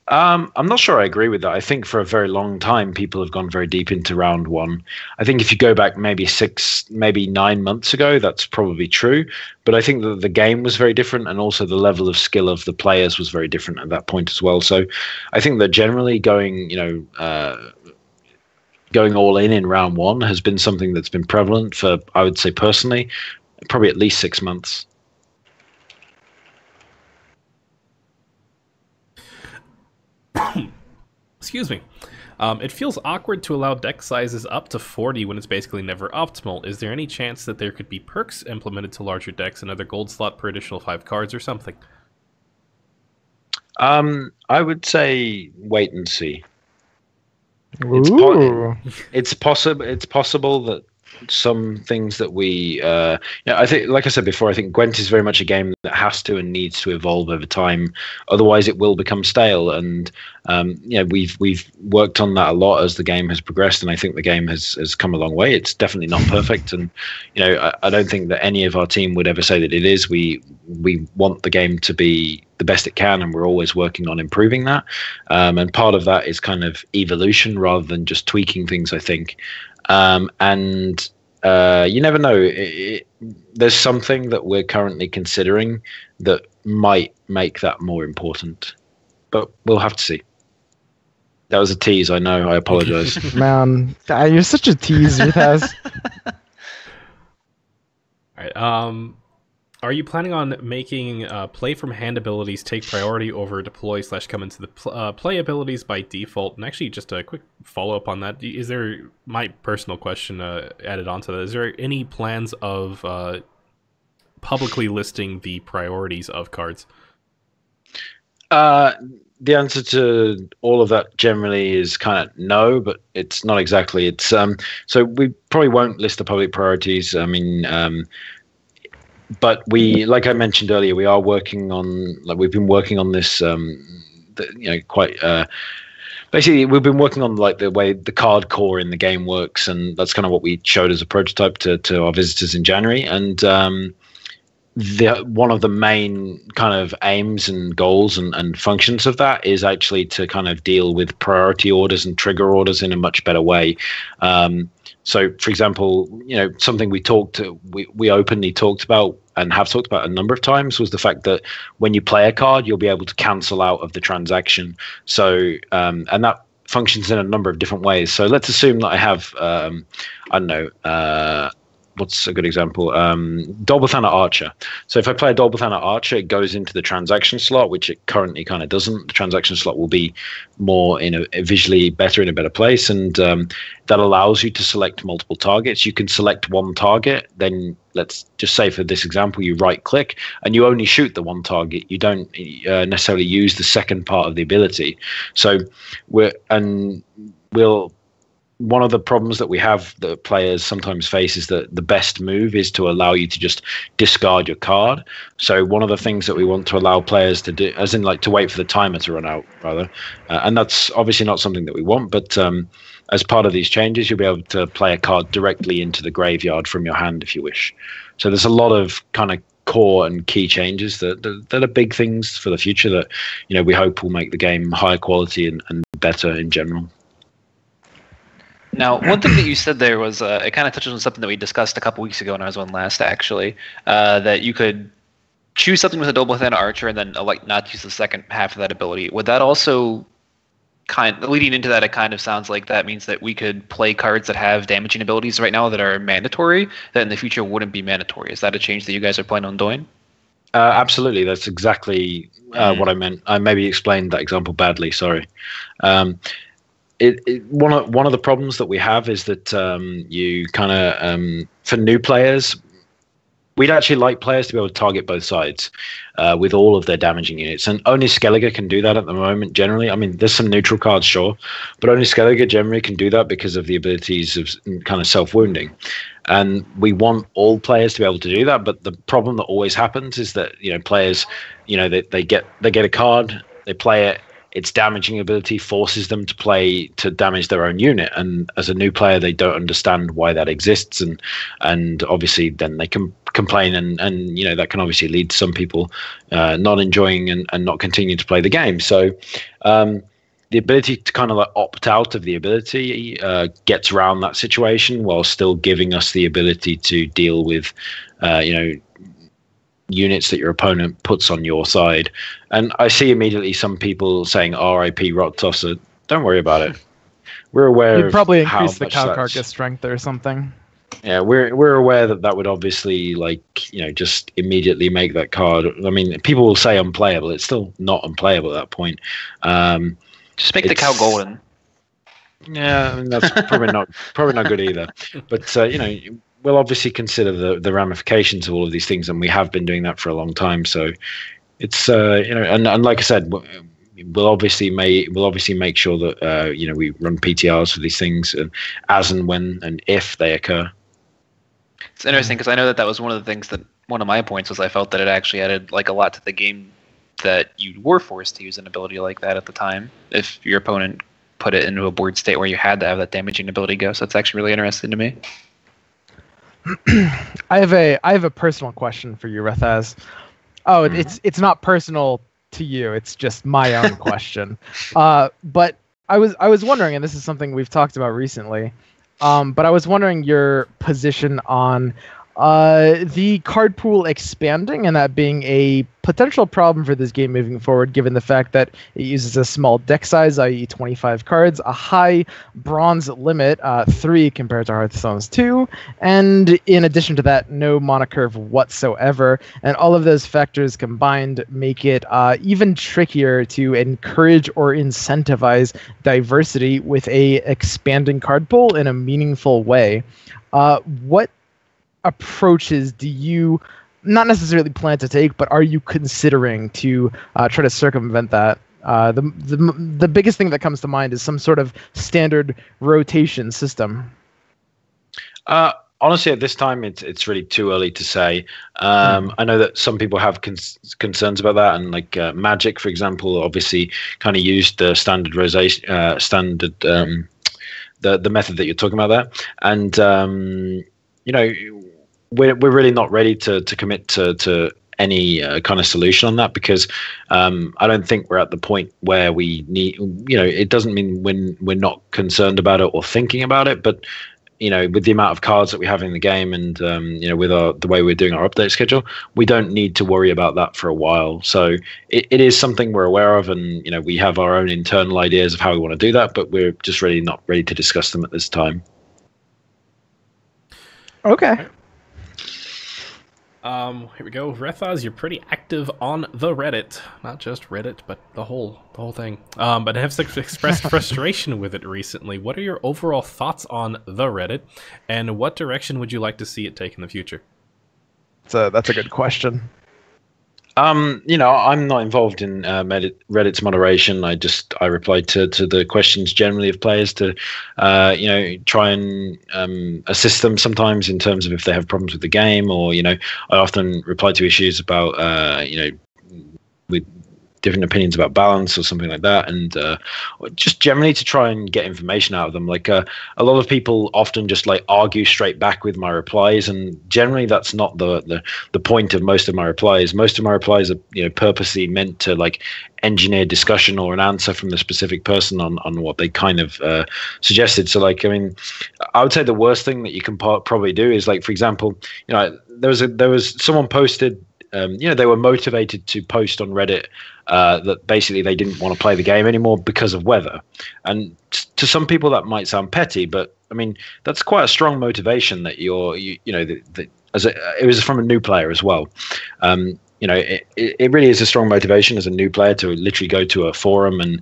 I'm not sure I agree with that. I think for a very long time, people have gone very deep into round 1. I think if you go back maybe 9 months ago, that's probably true. But I think that the game was very different, and also the level of skill of the players was very different at that point as well. So I think that generally going all in round 1 has been something that's been prevalent for, I would say personally, probably at least 6 months. Excuse me. It feels awkward to allow deck sizes up to 40 when it's basically never optimal. Is there any chance that there could be perks implemented to larger decks, another gold slot per additional 5 cards or something? I would say wait and see. It's possible that some things that we I think, like I said before, I think Gwent is very much a game that has to and needs to evolve over time, otherwise it will become stale. And we've worked on that a lot as the game has progressed, and I think the game has come a long way. It's definitely not perfect, and I don't think that any of our team would ever say that it is. We want the game to be the best it can, and we're always working on improving that, and part of that is kind of evolution rather than just tweaking things, I think. And you never know. There's something that we're currently considering that might make that more important, but we'll have to see. That was a tease, I know. I apologize. Man, you're such a tease, Rethaz. All right. Are you planning on making play from hand abilities take priority over deploy / come into the play abilities by default? And actually, just a quick follow-up on that. Is there, my personal question added onto that, is there any plans of publicly listing the priorities of cards? The answer to all of that generally is kind of no, but it's not exactly. It's so we probably won't list the public priorities. I mean, but we, like I mentioned earlier, we are working on, we've been working on this, quite, basically we've been working on the way the card core in the game works, and that's kind of what we showed as a prototype to our visitors in January. And one of the main kind of aims and goals and functions of that is actually to kind of deal with priority orders and trigger orders in a much better way. So, for example, something we openly talked about and have talked about a number of times was the fact that when you play a card, you'll be able to cancel out of the transaction. So, and that functions in a number of different ways. So let's assume that I have, I don't know, what's a good example? Dolbothanna Archer. So if I play a Dolbothanna Archer, it goes into the transaction slot, which it currently kind of doesn't. The transaction slot will be more visually better, in a better place, and that allows you to select multiple targets. You can select one target, then let's just say for this example, you right click and you only shoot the one target. You don't necessarily use the second part of the ability. So one of the problems that we have that players sometimes face is that the best move is to allow you to just discard your card. So one of the things that we want to allow players to do, as in to wait for the timer to run out, rather, and that's obviously not something that we want, but as part of these changes, you'll be able to play a card directly into the graveyard from your hand if you wish. So there's a lot of kind of core and key changes that are big things for the future that we hope will make the game higher quality and better in general. Now, one thing that you said there was, it kind of touches on something that we discussed a couple weeks ago when I was on last, actually, that you could choose something with a Dolbothanna Archer and then not use the second half of that ability. Would that also leading into that, it kind of sounds like that means that we could play cards that have damaging abilities right now that are mandatory, that in the future wouldn't be mandatory. Is that a change that you guys are planning on doing? Absolutely. That's exactly what I meant. I maybe explained that example badly. Sorry. One of the problems that we have is that you kind of for new players, we'd actually like players to be able to target both sides with all of their damaging units, and only Skellige can do that at the moment. Generally, I mean, there's some neutral cards, sure, but only Skellige generally can do that because of the abilities of kind of self-wounding. And we want all players to be able to do that, but the problem that always happens is that players, they get a card, they play it. Its damaging ability forces them to damage their own unit, and as a new player, they don't understand why that exists, and obviously then they can complain, and that can obviously lead to some people not enjoying and not continuing to play the game. So the ability to kind of opt out of the ability gets around that situation while still giving us the ability to deal with units that your opponent puts on your side. And I see immediately some people saying RIP Rot Tosser. Don't worry about it. We're aware You'd probably increase the cow carcass strength or something. Yeah, we're aware that would obviously just immediately make that card. I mean, people will say unplayable. It's still not unplayable at that point. Just make the cow golden. Yeah, I mean, that's probably not good either. But you know, we'll obviously consider the ramifications of all of these things, and we have been doing that for a long time. So it's you know, and like I said, we'll obviously make sure that you know, we run PTRs for these things, and as and when and if they occur. It's interesting because I know that was one of the things that one of my points was I felt that it actually added like a lot to the game that you were forced to use an ability like that at the time if your opponent put it into a board state where you had to have that damaging ability go. So it's actually really interesting to me. I have a personal question for you, Rethaz. Oh, it's not personal to you. It's just my own question. But I was wondering, and this is something we've talked about recently. But I was wondering your position on the card pool expanding and that being a potential problem for this game moving forward, given the fact that it uses a small deck size, i.e. 25 cards, a high bronze limit, 3 compared to Hearthstone's 2, and in addition to that, no mana curve whatsoever. And all of those factors combined make it even trickier to encourage or incentivize diversity with a expanding card pool in a meaningful way. What approaches do you not necessarily plan to take, but are you considering to try to circumvent that? The biggest thing that comes to mind is some sort of standard rotation system. Honestly, at this time, it's really too early to say. I know that some people have concerns about that, and like Magic, for example, obviously kind of used the standard rotation, the method that you're talking about there, and you know, we're really not ready to commit to any kind of solution on that, because I don't think we're at the point where we need, you know, it doesn't mean when we're not concerned about it or thinking about it, but you know, with the amount of cards that we have in the game, and you know, with the way we're doing our update schedule, we don't need to worry about that for a while. So it is something we're aware of, and you know, we have our own internal ideas of how we want to do that, but we're just really not ready to discuss them at this time. Okay. Here we go. Rethaz, you're pretty active on the Reddit. Not just Reddit, but the whole thing. But have expressed frustration with it recently. What are your overall thoughts on the Reddit, and what direction would you like to see it take in the future? That's a good question. You know, I'm not involved in Reddit's moderation. I replied to the questions generally of players to, you know, try and assist them sometimes in terms of if they have problems with the game, or you know, I often reply to issues about, you know, with different opinions about balance or something like that, and just generally to try and get information out of them. Like a lot of people often just like argue straight back with my replies, and generally that's not the point of most of my replies. Most of my replies are, you know, purposely meant to like engineer discussion or an answer from the specific person on what they kind of suggested. So like, I mean, I would say the worst thing that you can probably do is, like, for example, you know, there was someone posted, you know, they were motivated to post on Reddit that basically they didn't want to play the game anymore because of weather. And to some people that might sound petty, but I mean, that's quite a strong motivation that you know, it was from a new player as well. You know, it really is a strong motivation as a new player to literally go to a forum and,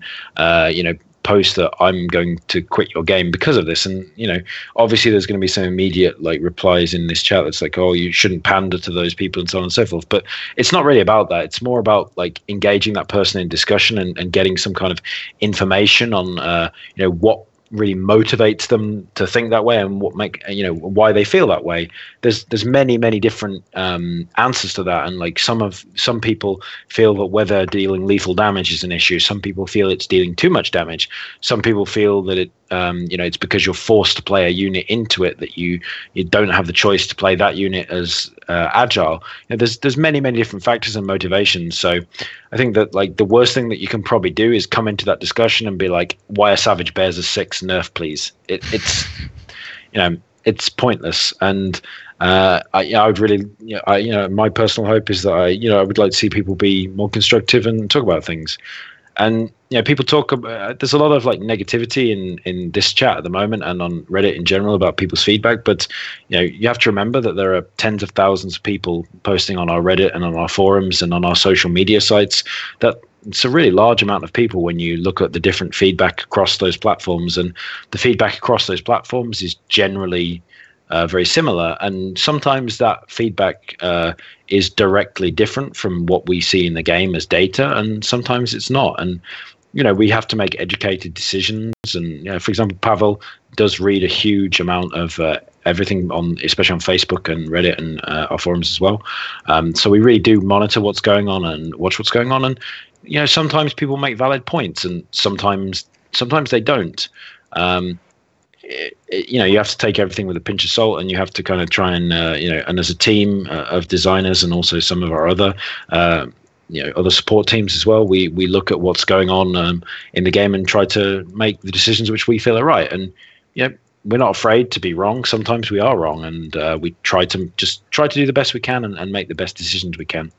you know, post that I'm going to quit your game because of this. And you know, obviously there's going to be some immediate like replies in this chat that's like, oh, you shouldn't pander to those people and so on and so forth, but it's not really about that. It's more about like engaging that person in discussion and getting some kind of information on you know, what really motivates them to think that way, and what you know, why they feel that way. There's many different answers to that, and like some people feel that whether dealing lethal damage is an issue. Some people feel it's dealing too much damage. Some people feel that it you know, it's because you're forced to play a unit into it, that you don't have the choice to play that unit as agile. You know, there's many different factors and motivations. So I think that like the worst thing that you can probably do is come into that discussion and be like, why are Savage Bears a 6? Nerf, please. It's you know, it's pointless. And I would really, you know, my personal hope is that I would like to see people be more constructive and talk about things. And you know, people talk about, there's a lot of like negativity in this chat at the moment and on Reddit in general about people's feedback, but you know, you have to remember that there are tens of thousands of people posting on our Reddit and on our forums and on our social media sites that it's a really large amount of people when you look at the different feedback across those platforms, and the feedback across those platforms is generally very similar, and sometimes that feedback is directly different from what we see in the game as data, and sometimes it's not. And we have to make educated decisions. And for example, Pavel does read a huge amount of everything especially on Facebook and Reddit and our forums as well. So we really do monitor what's going on and watch what's going on. And sometimes people make valid points, and sometimes they don't. You have to take everything with a pinch of salt, and you have to kind of try and and as a team of designers, and also some of our other other support teams as well, we look at what's going on in the game and try to make the decisions which we feel are right. And we're not afraid to be wrong. Sometimes we are wrong, and we try to do the best we can and make the best decisions we can.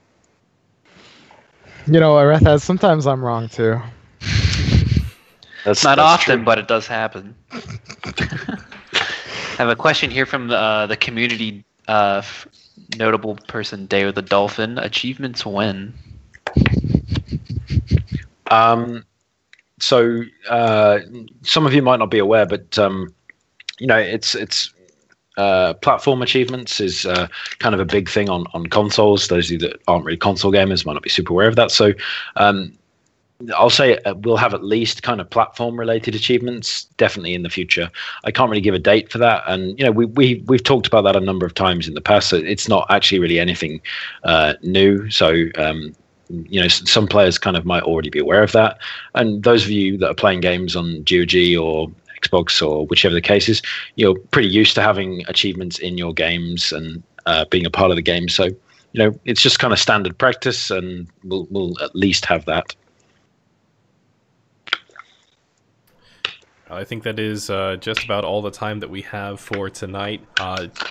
Rethaz, sometimes I'm wrong too. That's not often, true. But it does happen. I have a question here from the community notable person, Deo the Dolphin. Achievements when? So some of you might not be aware, but it's platform achievements is kind of a big thing on consoles. Those of you that aren't really console gamers might not be super aware of that. So I'll say we'll have at least kind of platform-related achievements definitely in the future. I can't really give a date for that, and we've talked about that a number of times in the past. So it's not actually really anything new. So some players kind of might already be aware of that, and those of you that are playing games on GOG or Xbox or whichever the case is, you're pretty used to having achievements in your games and being a part of the game. So it's just kind of standard practice, and we'll at least have that. I think that is just about all the time that we have for tonight.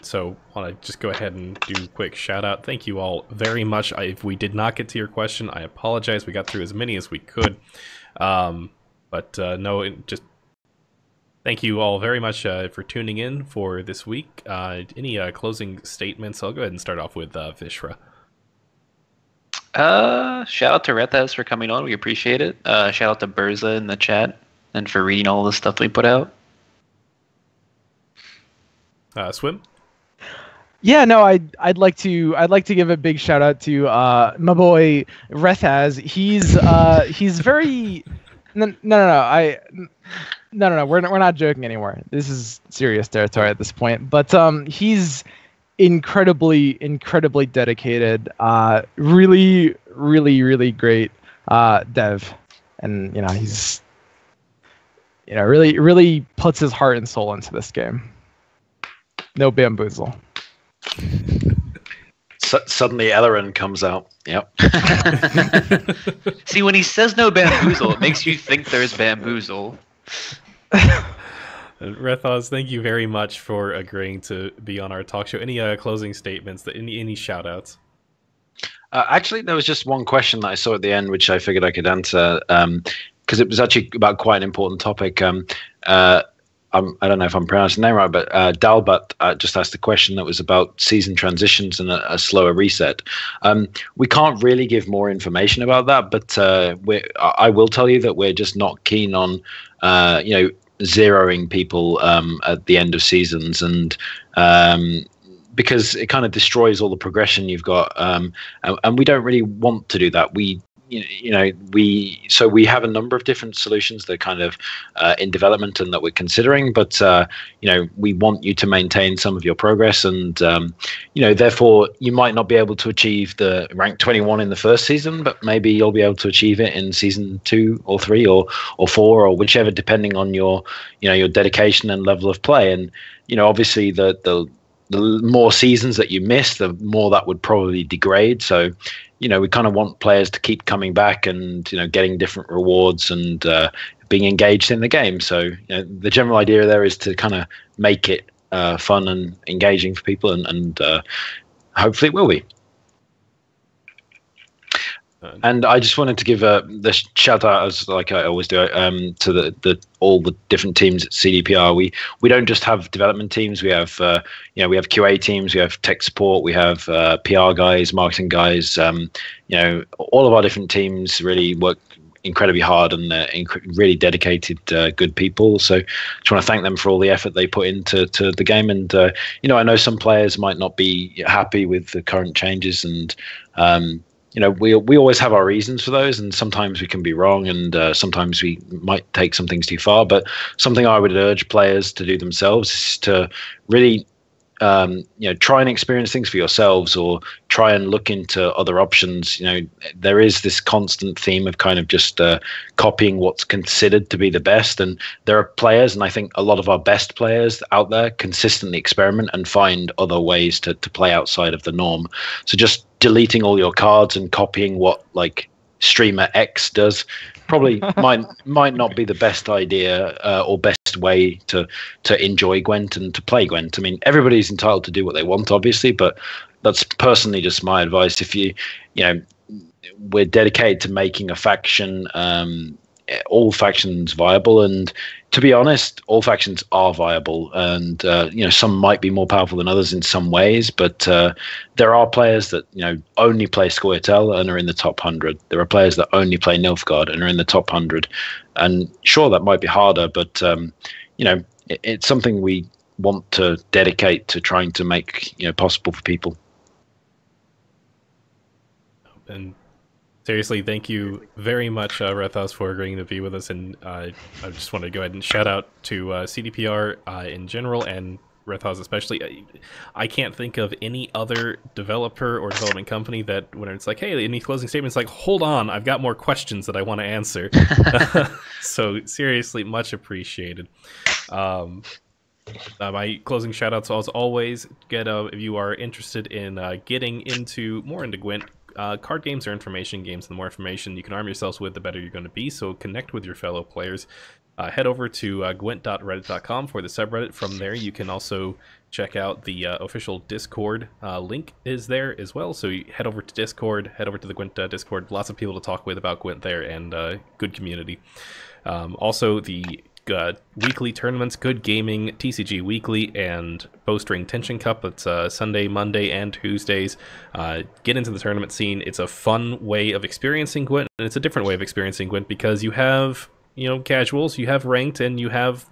So I want to just go ahead and do a quick shout out. Thank you all very much. If we did not get to your question, I apologize. We got through as many as we could. Just thank you all very much for tuning in for this week. Any closing statements? I'll go ahead and start off with Vishra. Shout out to Rethaz for coming on. We appreciate it. Shout out to Berza in the chat, and for reading all the stuff we put out. Swim? Yeah, no, I'd like to give a big shout out to my boy Rethaz. He's very no, we're not joking anymore. This is serious territory at this point. But he's incredibly dedicated, really great dev, and he's really puts his heart and soul into this game. No bamboozle. Suddenly Ellerin comes out. Yep. See, when he says no bamboozle, it makes you think there's bamboozle. Rethaz, thank you very much for agreeing to be on our talk show. Any closing statements? Any shout outs? Actually, there was just one question that I saw at the end, which I figured I could answer, because it was actually about quite an important topic. I don't know if I'm pronouncing the name right, but Dalbat just asked a question that was about season transitions and a slower reset. We can't really give more information about that, but I will tell you that we're just not keen on, zeroing people at the end of seasons, and because it kind of destroys all the progression you've got, and we don't really want to do that. We have a number of different solutions that are kind of in development and that we're considering, but we want you to maintain some of your progress, and therefore you might not be able to achieve the rank 21 in the first season, but maybe you'll be able to achieve it in season 2 or 3 or 4 or whichever, depending on your dedication and level of play. And obviously the more seasons that you miss, the more that would probably degrade. So we kind of want players to keep coming back and getting different rewards and being engaged in the game. So the general idea there is to kind of make it fun and engaging for people, and hopefully it will be. And I just wanted to give the shout out, as like I always do, to the all the different teams at CDPR. We don't just have development teams. We have we have QA teams. We have tech support. We have PR guys, marketing guys. All of our different teams really work incredibly hard, and they're really dedicated, good people. So I just want to thank them for all the effort they put into the game. And I know some players might not be happy with the current changes, and we always have our reasons for those, and sometimes we can be wrong, and sometimes we might take some things too far. But something I would urge players to do themselves is to really try and experience things for yourselves, or try and look into other options. There is this constant theme of kind of just copying what's considered to be the best, and there are players, and I think a lot of our best players out there consistently experiment and find other ways to play outside of the norm. So just deleting all your cards and copying what like streamer X does probably might not be the best idea or best way to enjoy Gwent and to play Gwent. I mean, everybody's entitled to do what they want, obviously, but that's personally just my advice. If we're dedicated to making a faction, all factions viable, and to be honest, all factions are viable, and some might be more powerful than others in some ways, but there are players that only play Scoia'tael and are in the top 100. There are players that only play Nilfgaard and are in the top 100, and sure, that might be harder, but it's something we want to dedicate to trying to make possible for people. And seriously, thank you very much, Rethaz, for agreeing to be with us. And I just want to go ahead and shout out to CDPR in general, and Rethaz especially. I can't think of any other developer or development company that when it's like, hey, any closing statements, like, hold on, I've got more questions that I want to answer. So seriously, much appreciated. My closing shout outs, as always, if you are interested in getting more into Gwent. Card games are information games. The more information you can arm yourselves with, the better you're going to be. So connect with your fellow players. Head over to gwent.reddit.com for the subreddit. From there, you can also check out the official Discord. Link is there as well. So you head over to Discord, head over to the Gwent Discord. Lots of people to talk with about Gwent there, and good community. Also, the weekly tournaments, Good Gaming, TCG Weekly, and Bowstring Tension Cup. It's Sunday, Monday, and Tuesdays. Get into the tournament scene. It's a fun way of experiencing Gwent, and it's a different way of experiencing Gwent because you have, casuals, you have ranked, and you have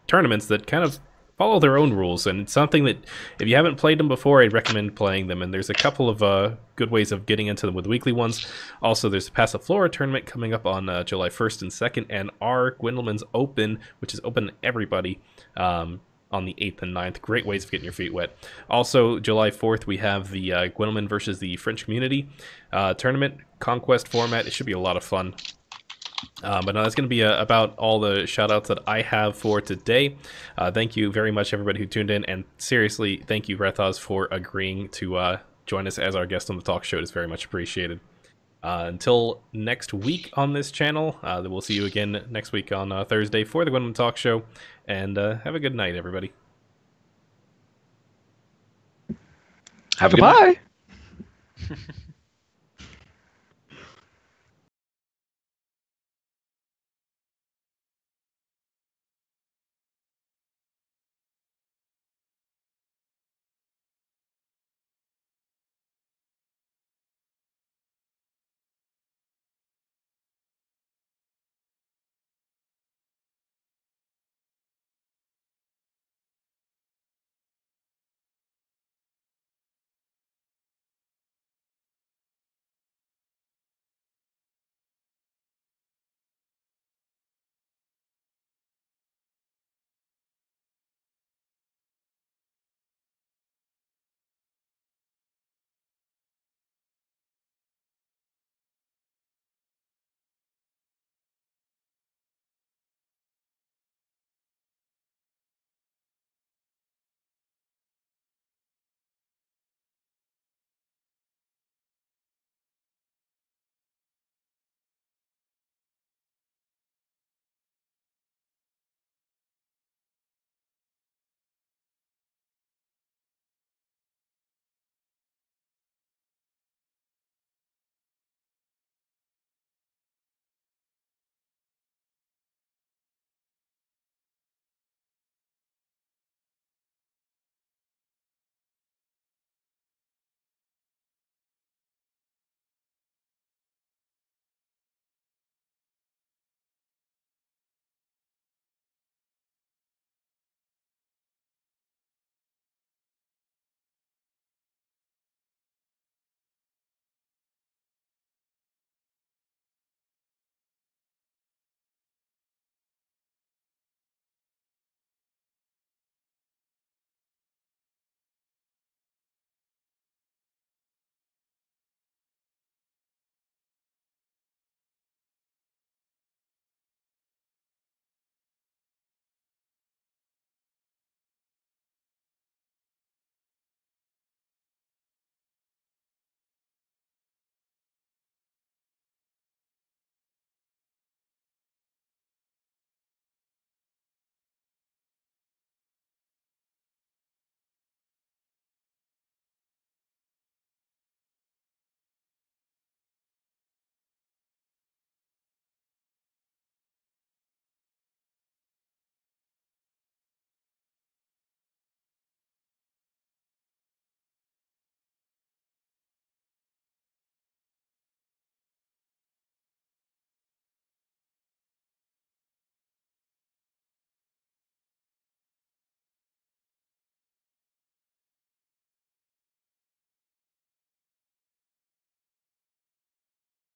tournaments that kind of follow their own rules, and it's something that if you haven't played them before, I'd recommend playing them, and there's a couple of good ways of getting into them with weekly ones. Also, there's a Passiflora Tournament coming up on July 1st and 2nd, and our Gwentlemen's Open, which is open to everybody, on the 8th and 9th. Great ways of getting your feet wet. Also, July 4th, we have the Gwentlemen versus the French Community Tournament, Conquest format. It should be a lot of fun. But no, that's going to be about all the shout-outs that I have for today. Thank you very much, everybody who tuned in, and seriously, thank you, Rethaz, for agreeing to join us as our guest on the talk show. It is very much appreciated. Until next week on this channel, we'll see you again next week on Thursday for the Gwentlemen Talk Show, and have a good night, everybody. Have a good night. Goodbye.